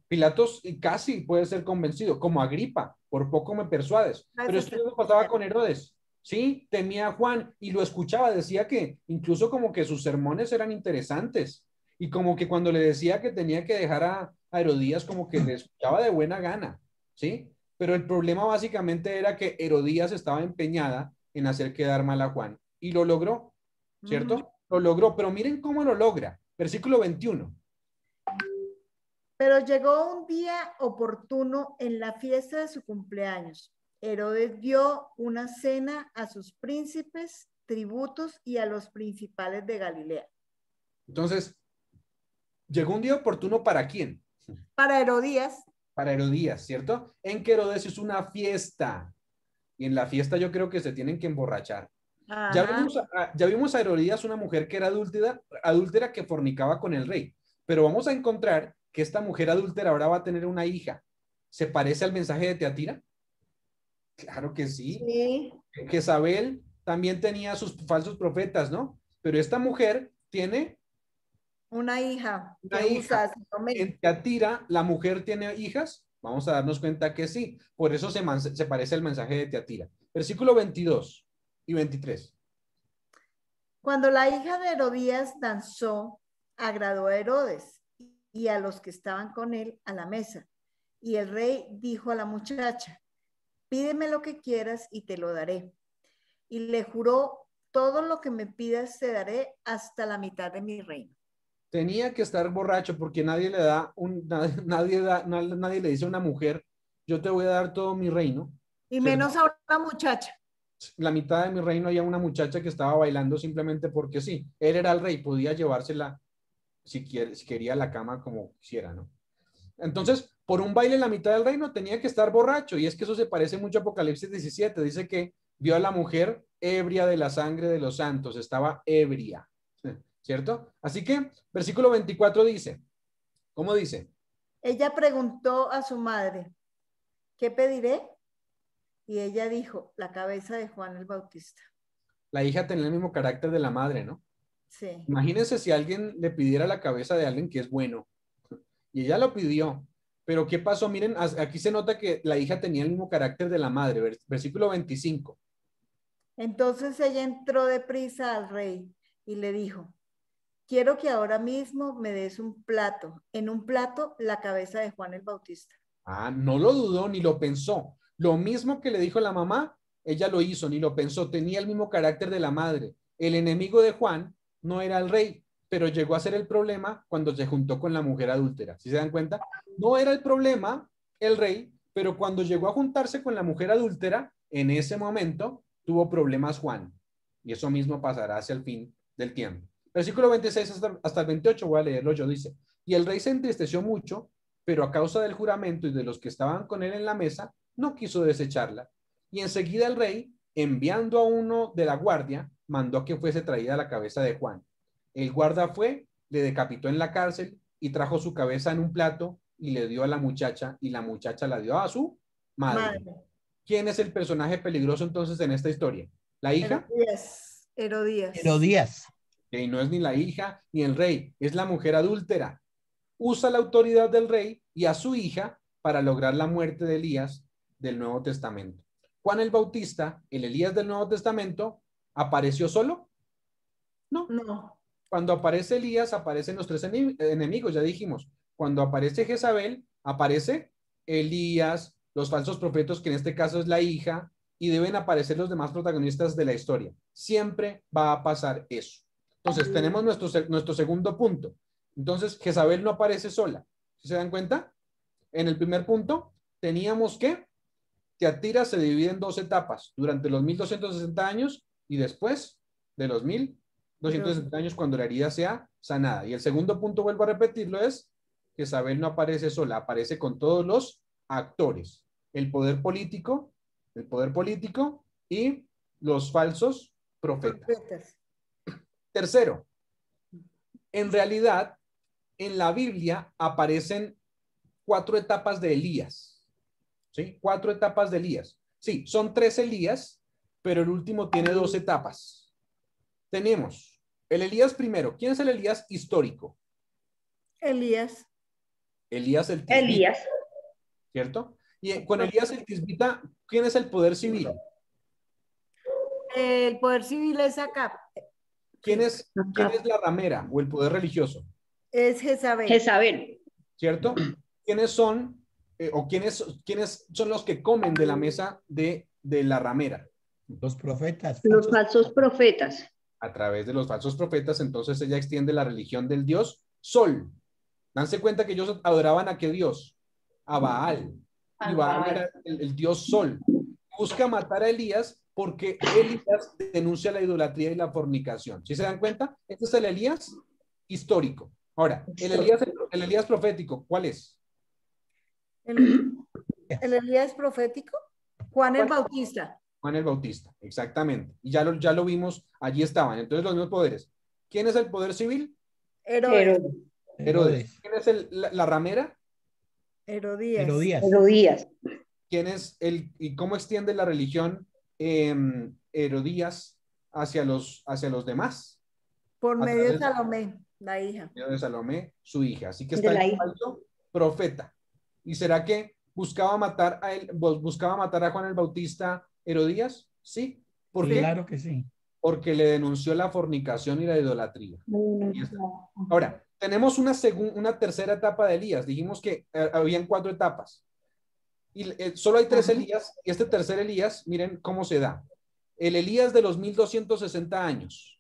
Pilatos casi puede ser convencido, como Agripa, por poco me persuades. Pero esto no pasaba con Herodes. Sí, temía a Juan y lo escuchaba, decía que incluso como que sus sermones eran interesantes y como que cuando le decía que tenía que dejar a Herodías como que le escuchaba de buena gana, ¿sí? Pero el problema básicamente era que Herodías estaba empeñada en hacer quedar mal a Juan. Y lo logró, ¿cierto? Lo logró, pero miren cómo lo logra. Versículo 21. Pero llegó un día oportuno en la fiesta de su cumpleaños. Herodes dio una cena a sus príncipes, tributos y a los principales de Galilea. Entonces, llegó un día oportuno ¿para quién? Para Herodías. Para Herodías, ¿cierto? En que Herodes hizo una fiesta. Y en la fiesta yo creo que se tienen que emborrachar. Ya vimos a Herodías, una mujer que era adúltera que fornicaba con el rey. Pero vamos a encontrar que esta mujer adúltera ahora va a tener una hija. ¿Se parece al mensaje de Teatira? Claro que sí. Sí. Jezabel también tenía sus falsos profetas, ¿no? Pero esta mujer tiene una hija. Una hija. En Teatira, ¿la mujer tiene hijas? Vamos a darnos cuenta que sí. Por eso se parece al mensaje de Teatira. Versículo 22 y 23. Cuando la hija de Herodías danzó, agradó a Herodes y a los que estaban con él a la mesa. Y el rey dijo a la muchacha, pídeme lo que quieras y te lo daré. Y le juró, todo lo que me pidas te daré hasta la mitad de mi reino. Tenía que estar borracho porque nadie le dice a una mujer, yo te voy a dar todo mi reino. Y menos a una muchacha. La mitad de mi reino había una muchacha que estaba bailando simplemente porque sí. Él era el rey, podía llevársela si quería a la cama como quisiera, ¿no? Entonces, por un baile en la mitad del reino tenía que estar borracho. Y es que eso se parece mucho a Apocalipsis 17. Dice que vio a la mujer ebria de la sangre de los santos. Estaba ebria, ¿cierto? Así que, versículo 24 dice, ¿cómo dice? Ella preguntó a su madre, ¿qué pediré? Y ella dijo, la cabeza de Juan el Bautista. La hija tenía el mismo carácter de la madre, ¿no? Sí. Imagínense si alguien le pidiera la cabeza de alguien que es bueno. Y ella lo pidió. Pero ¿qué pasó? Miren, aquí se nota que la hija tenía el mismo carácter de la madre. Versículo 25. Entonces ella entró deprisa al rey y le dijo, quiero que ahora mismo me des en un plato, la cabeza de Juan el Bautista. Ah, no lo dudó ni lo pensó. Lo mismo que le dijo la mamá, ella lo hizo, ni lo pensó. Tenía el mismo carácter de la madre. El enemigo de Juan no era el rey, pero llegó a ser el problema cuando se juntó con la mujer adúltera. ¿Sí se dan cuenta? No era el problema el rey, pero cuando llegó a juntarse con la mujer adúltera, en ese momento tuvo problemas Juan. Y eso mismo pasará hacia el fin del tiempo. Versículo 26 hasta el 28, voy a leerlo yo, dice, y el rey se entristeció mucho, pero a causa del juramento y de los que estaban con él en la mesa, no quiso desecharla. Y enseguida el rey, enviando a uno de la guardia, mandó que fuese traída la cabeza de Juan. El guarda fue, le decapitó en la cárcel y trajo su cabeza en un plato y le dio a la muchacha y la muchacha la dio a su madre. ¿Quién es el personaje peligroso entonces en esta historia? ¿La hija? Herodías. Y no es ni la hija ni el rey, es la mujer adúltera. Usa la autoridad del rey y a su hija para lograr la muerte de Elías del Nuevo Testamento. Juan el Bautista, el Elías del Nuevo Testamento, ¿apareció solo? No. No. Cuando aparece Elías, aparecen los tres enemigos, ya dijimos. Cuando aparece Jezabel, aparece Elías, los falsos profetas, que en este caso es la hija, y deben aparecer los demás protagonistas de la historia. Siempre va a pasar eso. Entonces, tenemos nuestro segundo punto. Entonces, Jezabel no aparece sola. ¿Sí se dan cuenta? En el primer punto, teníamos que Teatira se divide en dos etapas, durante los 1260 años y después de los 1260 años cuando la herida sea sanada. Y el segundo punto, vuelvo a repetirlo, es que Jezabel no aparece sola, aparece con todos los actores. El poder político y los falsos profetas. Tercero, en realidad, en la Biblia aparecen 4 etapas de Elías. ¿Sí? 4 etapas de Elías. Sí, son 3 Elías, pero el último tiene 2 etapas. Tenemos el Elías primero. ¿Quién es el Elías histórico? Elías el tisbita. Elías. ¿Cierto? Y con Elías el tisbita, ¿quién es el poder civil? El poder civil es Acab. ¿Quién es la ramera o el poder religioso? Es Jezabel. Jezabel. ¿Cierto? ¿Quiénes son quiénes son los que comen de la mesa de la ramera? Los profetas. Los falsos profetas. A través de los falsos profetas, entonces ella extiende la religión del dios Sol. Danse cuenta que ellos adoraban a qué dios, a Baal. Y Baal era el dios Sol. Busca matar a Elías porque Elías denuncia la idolatría y la fornicación. ¿Sí se dan cuenta? Este es el Elías histórico. Ahora, el Elías profético, ¿cuál es? ¿El Elías profético? Juan el Bautista. Juan el Bautista, exactamente. Y ya lo vimos, allí estaban. Entonces los mismos poderes. ¿Quién es el poder civil? Herodes. Herodes. ¿Quién es la ramera? Herodías. ¿Quién es y cómo extiende la religión Herodías hacia los demás? Por medio de Salomé, la hija. Por medio de Salomé, su hija. Así que está el falso profeta. ¿Y será que buscaba matar a Juan el Bautista Herodías? Sí. ¿Por qué? Claro que sí. Porque le denunció la fornicación y la idolatría. Ahora, tenemos una tercera etapa de Elías. Dijimos que habían 4 etapas. Y solo hay 3 Elías. Y este tercer Elías, miren cómo se da. El Elías de los 1260 años.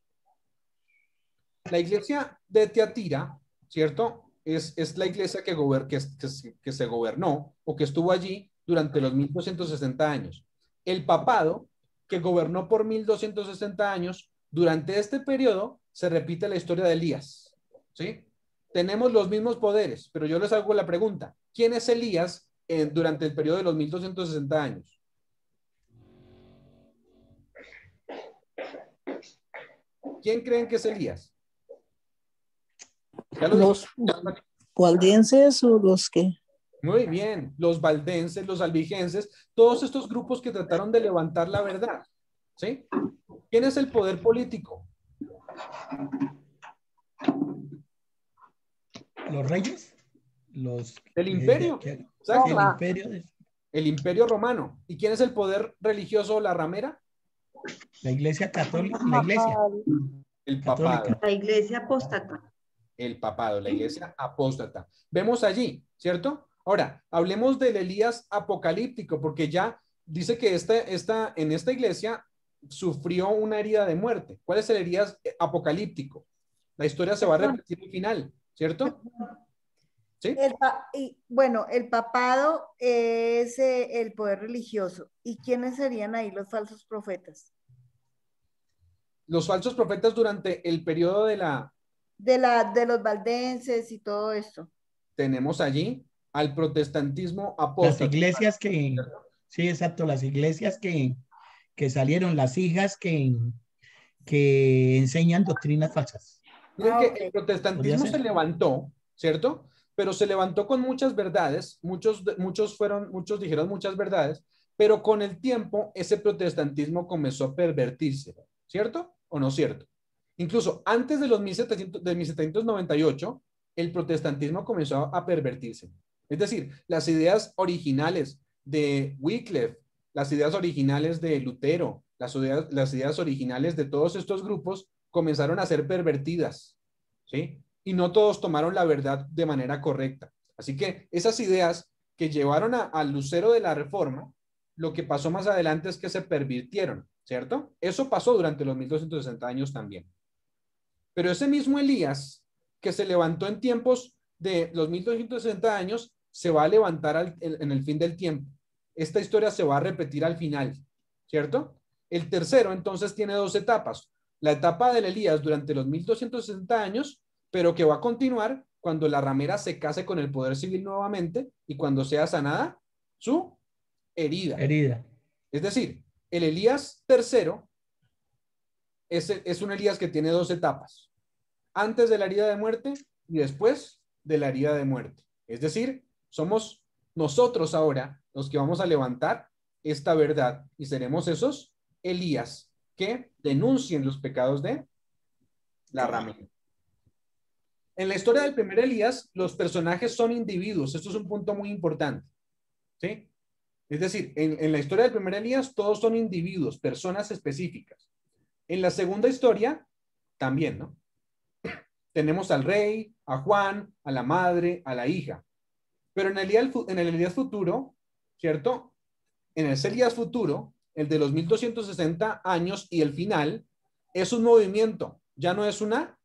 La iglesia de Tiatira, ¿cierto? Es la iglesia que se gobernó o que estuvo allí durante los 1260 años. El papado, que gobernó por 1260 años, durante este periodo se repite la historia de Elías, ¿sí? Tenemos los mismos poderes, pero yo les hago la pregunta, ¿quién es Elías durante el periodo de los 1260 años? ¿Quién creen que es Elías? ¿Los valdenses o los que? Muy bien, los valdenses, los albigenses, todos estos grupos que trataron de levantar la verdad, ¿sí? ¿Quién es el poder político? ¿Los reyes? El imperio. Exacto. El imperio romano. ¿Y quién es el poder religioso, la ramera? La iglesia católica. La iglesia. El papado. La iglesia apóstata. El papado, la iglesia apóstata. Vemos allí, ¿cierto? Ahora, hablemos del Elías apocalíptico, porque ya dice que en esta iglesia sufrió una herida de muerte. ¿Cuál es el Elías apocalíptico? La historia se va a repetir al final, ¿cierto? ¿Sí? Bueno, el papado es el poder religioso. ¿Y quiénes serían ahí los falsos profetas? Los falsos profetas durante el periodo de los valdenses y todo esto. Tenemos allí al protestantismo apóstata. Las iglesias sí, exacto, las iglesias que salieron, las hijas que enseñan doctrinas falsas. Miren que el protestantismo se levantó, ¿cierto? Pero se levantó con muchas verdades, muchos dijeron muchas verdades, pero con el tiempo ese protestantismo comenzó a pervertirse, ¿cierto o no cierto? Incluso antes de los 1798, el protestantismo comenzó a pervertirse. Es decir, las ideas originales de Wycliffe, las ideas originales de Lutero, las ideas originales de todos estos grupos comenzaron a ser pervertidas, ¿sí? Y no todos tomaron la verdad de manera correcta. Así que esas ideas que llevaron al lucero de la reforma, lo que pasó más adelante es que se pervirtieron, ¿cierto? Eso pasó durante los 1260 años también. Pero ese mismo Elías, que se levantó en tiempos de los 1260 años, se va a levantar en el fin del tiempo. Esta historia se va a repetir al final, ¿cierto? El tercero, entonces, tiene 2 etapas. La etapa del Elías durante los 1260 años, pero que va a continuar cuando la ramera se case con el poder civil nuevamente y cuando sea sanada su herida. Es decir, el Elías tercero es un Elías que tiene 2 etapas. Antes de la herida de muerte y después de la herida de muerte. Es decir, somos nosotros ahora los que vamos a levantar esta verdad y seremos esos Elías que denuncien los pecados de la ramera. En la historia del primer Elías, los personajes son individuos. Esto es un punto muy importante, ¿sí? Es decir, en la historia del primer Elías, todos son individuos, personas específicas. En la segunda historia, también, ¿no? Tenemos al rey, a Juan, a la madre, a la hija. Pero en el Elías futuro, ¿cierto? En ese Elías futuro, el de los 1260 años y el final, es un movimiento, ya no es una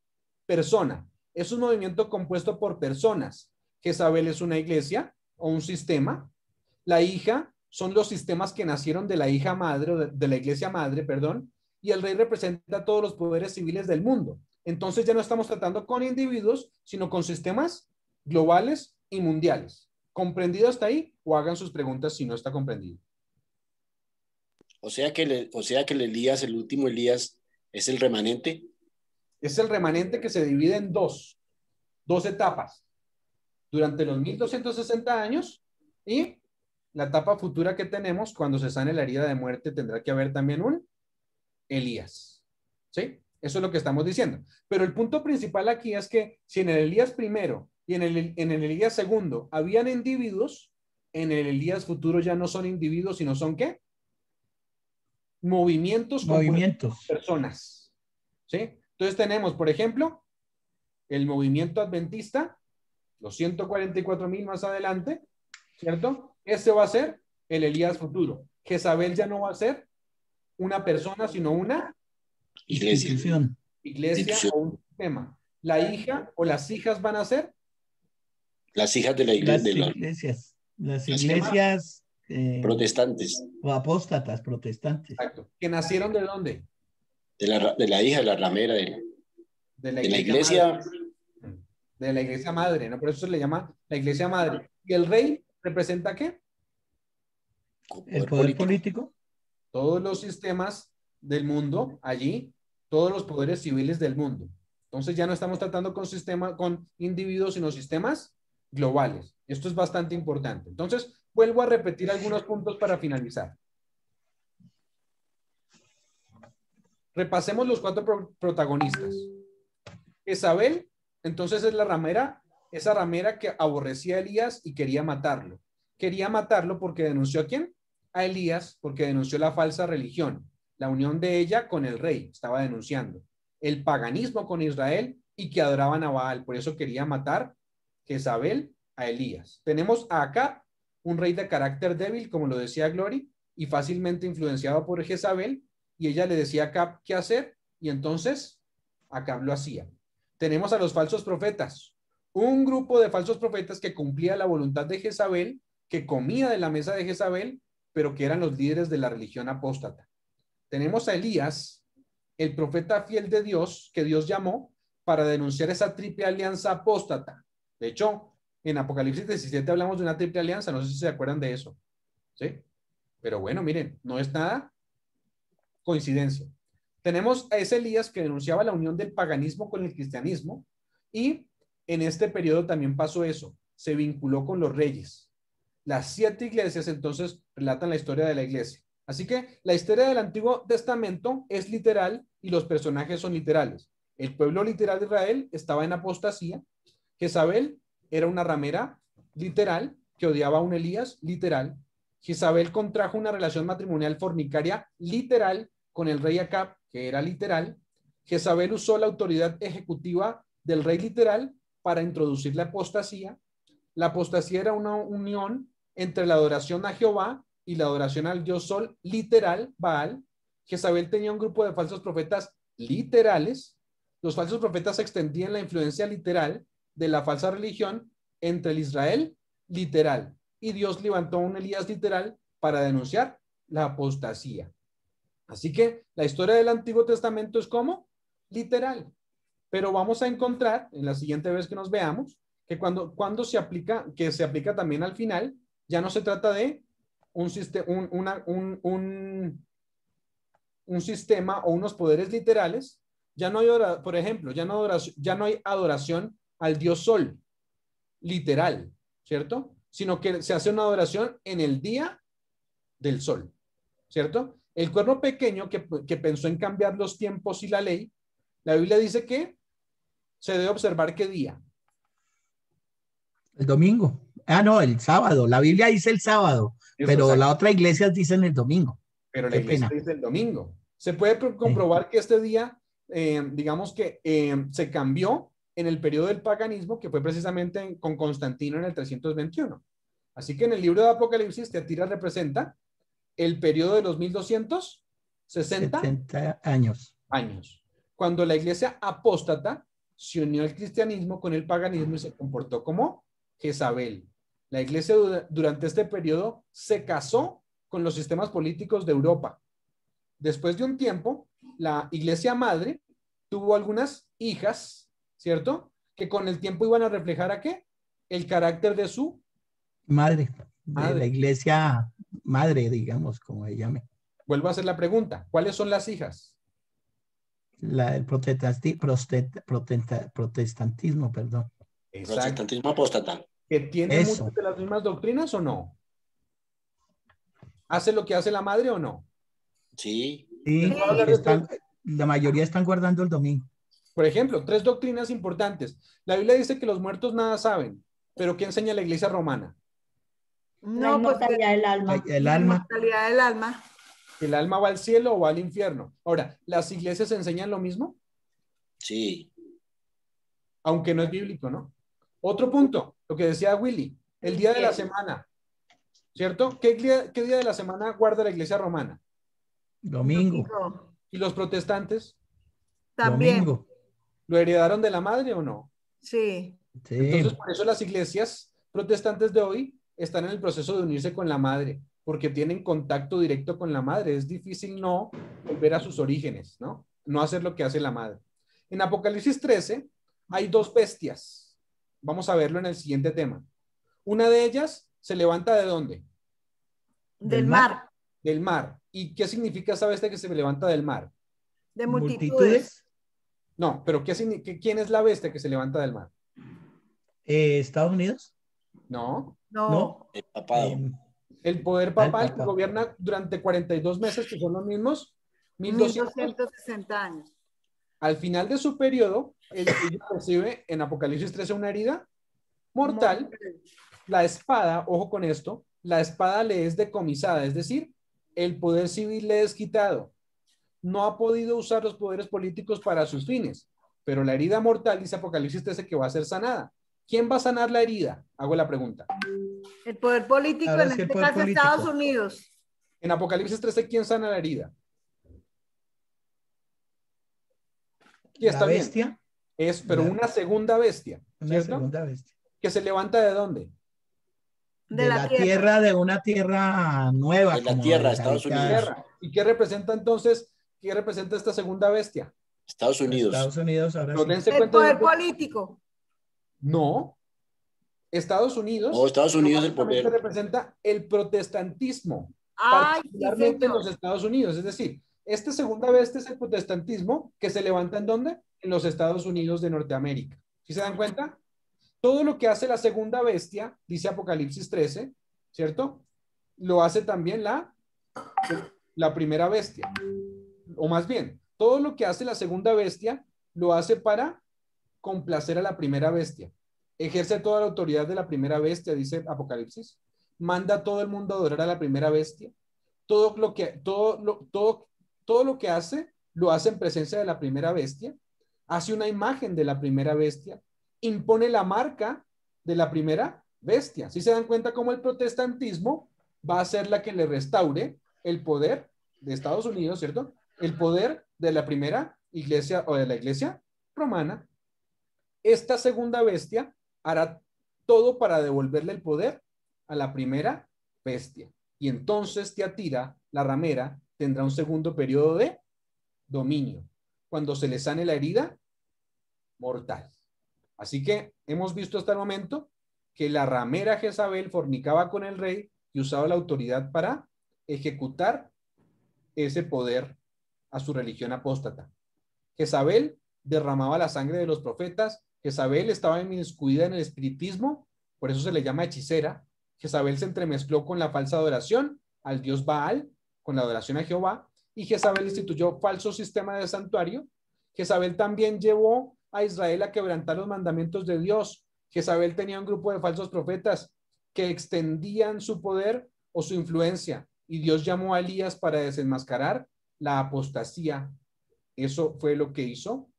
persona, es un movimiento compuesto por personas. Jezabel es una iglesia o un sistema. La hija son los sistemas que nacieron de la hija madre, o de la iglesia madre, perdón, y el rey representa todos los poderes civiles del mundo. Entonces ya no estamos tratando con individuos, sino con sistemas globales y mundiales. ¿Comprendido hasta ahí? O hagan sus preguntas si no está comprendido. O sea que el Elías, el último Elías, es el remanente. Es el remanente que se divide en dos etapas. Durante los 1260 años y la etapa futura que tenemos, cuando se sane la herida de muerte, tendrá que haber también un Elías. ¿Sí? Eso es lo que estamos diciendo. Pero el punto principal aquí es que si en el Elías primero y en el Elías segundo habían individuos, en el Elías futuro ya no son individuos, sino son ¿qué? Movimientos. Personas. ¿Sí? Entonces tenemos, por ejemplo, el movimiento adventista, los 144,000 más adelante, ¿cierto? Ese va a ser el Elías futuro. Jezabel ya no va a ser una persona, sino una iglesia o un sistema. La hija o las hijas van a ser las hijas de la iglesia. Las iglesias protestantes. O apóstatas protestantes. Exacto. ¿Que nacieron de dónde? De la hija, de la ramera, de la iglesia. Madre. De la iglesia madre, ¿no? Por eso se le llama la iglesia madre. ¿Y el rey representa qué? El poder político. Todos los sistemas del mundo allí, todos los poderes civiles del mundo. Entonces ya no estamos tratando con individuos, sino sistemas globales. Esto es bastante importante. Entonces, vuelvo a repetir algunos puntos para finalizar. Repasemos los 4 protagonistas. Jezabel, entonces es la ramera, esa ramera que aborrecía a Elías y quería matarlo. Quería matarlo porque denunció ¿a quién? A Elías, porque denunció la falsa religión, la unión de ella con el rey, estaba denunciando el paganismo con Israel y que adoraban a Baal, por eso quería matar Jezabel a Elías. Tenemos a Acab, un rey de carácter débil, como lo decía Glory, y fácilmente influenciado por Jezabel, y ella le decía a Acab qué hacer, y entonces Acab lo hacía. Tenemos a los falsos profetas, un grupo de falsos profetas que cumplía la voluntad de Jezabel, que comía de la mesa de Jezabel, pero que eran los líderes de la religión apóstata. Tenemos a Elías, el profeta fiel de Dios, que Dios llamó para denunciar esa triple alianza apóstata. De hecho, en Apocalipsis 17 hablamos de una triple alianza, no sé si se acuerdan de eso. ¿Sí? Pero bueno, miren, no es nada coincidencia. Tenemos a ese Elías que denunciaba la unión del paganismo con el cristianismo y en este periodo también pasó eso, se vinculó con los reyes. Las 7 iglesias entonces relatan la historia de la iglesia. Así que la historia del Antiguo Testamento es literal y los personajes son literales. El pueblo literal de Israel estaba en apostasía. Jezabel era una ramera literal que odiaba a un Elías literal. Jezabel contrajo una relación matrimonial fornicaria literal con el rey Acab, que era literal. Jezabel usó la autoridad ejecutiva del rey literal para introducir la apostasía. La apostasía era una unión entre la adoración a Jehová y la adoración al dios Sol literal, Baal. Jezabel tenía un grupo de falsos profetas literales. Los falsos profetas extendían la influencia literal de la falsa religión entre el Israel literal. Y Dios levantó a un Elías literal para denunciar la apostasía. Así que la historia del Antiguo Testamento es como literal. Pero vamos a encontrar en la siguiente vez que nos veamos que cuando se aplica, que se aplica también al final, ya no se trata de un sistema o unos poderes literales. Ya no hay, por ejemplo, ya no hay adoración al dios Sol literal, ¿cierto? Sino que se hace una adoración en el día del sol, ¿cierto? El cuerno pequeño que pensó en cambiar los tiempos y la ley, la Biblia dice que se debe observar qué día. El domingo. Ah, no, el sábado. La Biblia dice el sábado, pero la otra iglesia dice el domingo. Pero la iglesia dice el domingo. Se puede comprobar que este día, digamos que se cambió en el periodo del paganismo, que fue precisamente con Constantino en el 321. Así que en el libro de Apocalipsis, Tiatira representa el periodo de los 1260 70 años. años, cuando la iglesia apóstata se unió al cristianismo con el paganismo y se comportó como Jezabel. La iglesia durante este periodo se casó con los sistemas políticos de Europa. Después de un tiempo, la iglesia madre tuvo algunas hijas, ¿cierto? Que con el tiempo iban a reflejar ¿a qué? El carácter de su Madre, de madre. la iglesia madre, digamos, como se llame. Vuelvo a hacer la pregunta. ¿Cuáles son las hijas? El protestantismo, perdón. Exacto. Protestantismo apóstata. ¿Que tiene Eso. muchas de las mismas doctrinas o no? ¿Hace lo que hace la madre o no? Sí. Sí, Les voy a hablar de la mayoría están guardando el domingo. Por ejemplo, 3 doctrinas importantes. La Biblia dice que los muertos nada saben, pero ¿qué enseña la iglesia romana? La No, pues inmortalidad del alma. El la alma, inmortalidad del alma. ¿El alma va al cielo o va al infierno? Ahora, ¿las iglesias enseñan lo mismo? Sí. Aunque no es bíblico, ¿no? Otro punto, lo que decía Willy, el día de la semana, ¿cierto? ¿Qué día de la semana guarda la iglesia romana? domingo, Domingo. ¿Y los protestantes? También. domingo. ¿Lo heredaron de la madre o no? Sí. Sí. Entonces, por eso las iglesias protestantes de hoy están en el proceso de unirse con la madre, porque tienen contacto directo con la madre. Es difícil no volver a sus orígenes, ¿no? No hacer lo que hace la madre. En Apocalipsis 13 hay 2 bestias. Vamos a verlo en el siguiente tema. Una de ellas se levanta ¿de dónde? Del mar. Del mar. ¿Y qué significa esa bestia que se levanta del mar? De multitudes. No, pero ¿quién es la bestia que se levanta del mar? ¿Estados Unidos? No. No. El papado. El poder papal que Papa. gobierna durante 42 meses, que son los mismos 1200. 1260 años. Al final de su periodo, ella recibe en Apocalipsis 13 una herida mortal. La espada, ojo con esto, la espada le es decomisada, es decir, el poder civil le es quitado. No ha podido usar los poderes políticos para sus fines, pero la herida mortal, dice Apocalipsis 13, que va a ser sanada. ¿Quién va a sanar la herida? Hago la pregunta. El poder político, Ahora en sí, el este poder caso político. Estados Unidos. En Apocalipsis 13, ¿quién sana la herida? Y está La bien. bestia, Pero La- una segunda bestia, una ¿cierto? segunda bestia. Que se levanta ¿de dónde? De De la la tierra. tierra, de una tierra nueva. De la como tierra, deshabitada. Estados Unidos. Tierra. ¿Y qué representa entonces? ¿Qué representa esta segunda bestia? Estados Unidos. Estados Unidos, ahora No sí. dense El cuenta de poder lo que- político. No. Estados Unidos. No, Estados Unidos el básicamente poder. representa el protestantismo, Ay, sí, particularmente en señor. los Estados Unidos. Es decir, esta segunda bestia es el protestantismo que se levanta ¿en dónde? En los Estados Unidos de Norteamérica. ¿Sí se dan cuenta? Todo lo que hace la segunda bestia, dice Apocalipsis 13, ¿cierto? Lo hace también la primera bestia. O más bien, todo lo que hace la segunda bestia, lo hace para complacer a la primera bestia. Ejerce toda la autoridad de la primera bestia, dice Apocalipsis. Manda a todo el mundo a adorar a la primera bestia. Todo lo que hace, lo hace en presencia de la primera bestia. Hace una imagen de la primera bestia. Impone la marca de la primera bestia. ¿Sí se dan cuenta cómo el protestantismo va a ser la que le restaure el poder de Estados Unidos, ¿cierto? El poder de la primera iglesia o de la iglesia romana. Esta segunda bestia hará todo para devolverle el poder a la primera bestia. Y entonces Tiatira, la ramera, tendrá un segundo periodo de dominio, cuando se le sane la herida mortal. Así que hemos visto hasta el momento que la ramera Jezabel fornicaba con el rey y usaba la autoridad para ejecutar ese poder a su religión apóstata. Jezabel derramaba la sangre de los profetas. Jezabel estaba inmiscuida en el espiritismo, por eso se le llama hechicera. Jezabel se entremezcló con la falsa adoración al dios Baal, con la adoración a Jehová, y Jezabel instituyó falso sistema de santuario. Jezabel también llevó a Israel a quebrantar los mandamientos de Dios. Jezabel tenía un grupo de falsos profetas que extendían su poder o su influencia, y Dios llamó a Elías para desenmascarar la apostasía. Eso fue lo que hizo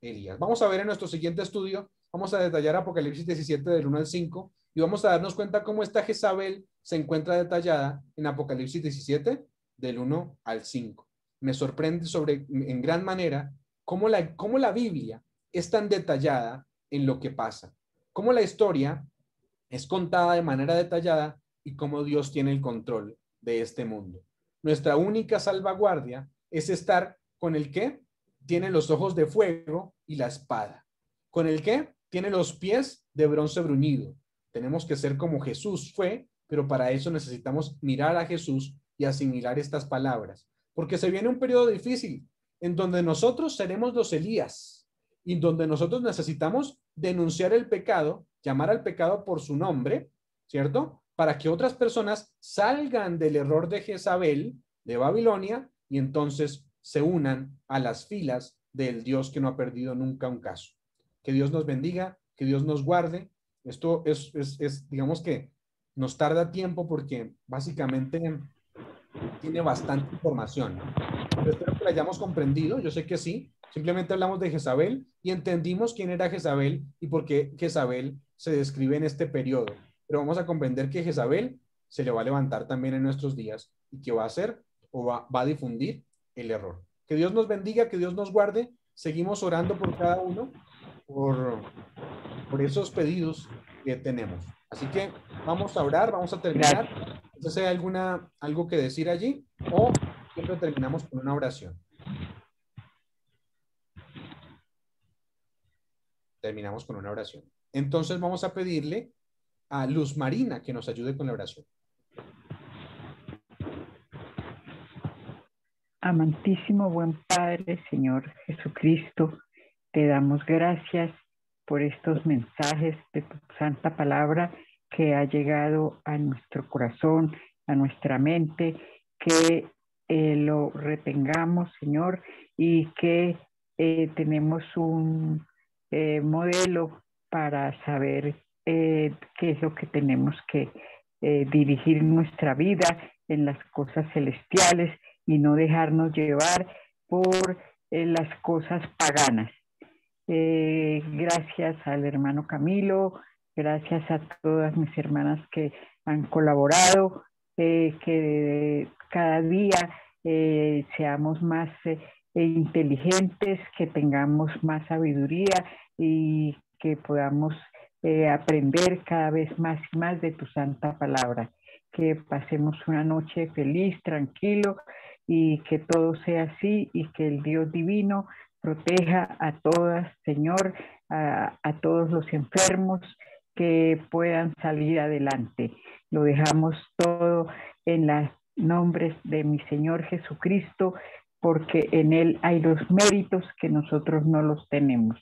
Elías. Vamos a ver en nuestro siguiente estudio, vamos a detallar Apocalipsis 17 del 1 al 5 y vamos a darnos cuenta cómo esta Jezabel se encuentra detallada en Apocalipsis 17, del 1 al 5. Me sorprende en gran manera cómo la Biblia es tan detallada en lo que pasa, cómo la historia es contada de manera detallada y cómo Dios tiene el control de este mundo. Nuestra única salvaguardia es estar con el que tiene los ojos de fuego y la espada, con el que tiene los pies de bronce bruñido. Tenemos que ser como Jesús fue, pero para eso necesitamos mirar a Jesús y asimilar estas palabras, porque se viene un periodo difícil en donde nosotros seremos los Elías y donde nosotros necesitamos denunciar el pecado, llamar al pecado por su nombre, ¿cierto? Para que otras personas salgan del error de Jezabel, de Babilonia, y entonces se unan a las filas del Dios que no ha perdido nunca un caso. Que Dios nos bendiga, que Dios nos guarde. Esto es digamos que nos tarda tiempo porque básicamente tiene bastante información. Pero espero que la hayamos comprendido, yo sé que sí. Simplemente hablamos de Jezabel y entendimos quién era Jezabel y por qué Jezabel se describe en este periodo. Pero vamos a comprender que Jezabel se le va a levantar también en nuestros días y que va a hacer o va a difundir el error. Que Dios nos bendiga, que Dios nos guarde. Seguimos orando por cada uno, por esos pedidos que tenemos. Así que vamos a orar, vamos a terminar. Entonces, ¿hay algo que decir allí? O siempre terminamos con una oración. Terminamos con una oración. Entonces vamos a pedirle a Luz Marina que nos ayude con la oración. Amantísimo buen Padre, Señor Jesucristo, te damos gracias por estos mensajes de tu santa palabra que ha llegado a nuestro corazón, a nuestra mente, que lo retengamos, Señor, y que tenemos un modelo para saber qué es lo que tenemos que dirigir nuestra vida en las cosas celestiales y no dejarnos llevar por las cosas paganas. Gracias al hermano Camilo, gracias a todas mis hermanas que han colaborado, que cada día seamos más inteligentes, que tengamos más sabiduría y que podamos aprender cada vez más y más de tu santa palabra. Que pasemos una noche feliz, tranquilo, y que todo sea así y que el Dios divino proteja a todas, Señor, a todos los enfermos que puedan salir adelante. Lo dejamos todo en los nombres de mi Señor Jesucristo, porque en Él hay los méritos que nosotros no los tenemos.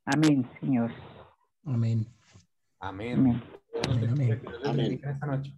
Amén, Señor. Amén. Amén. Amén. Esta noche.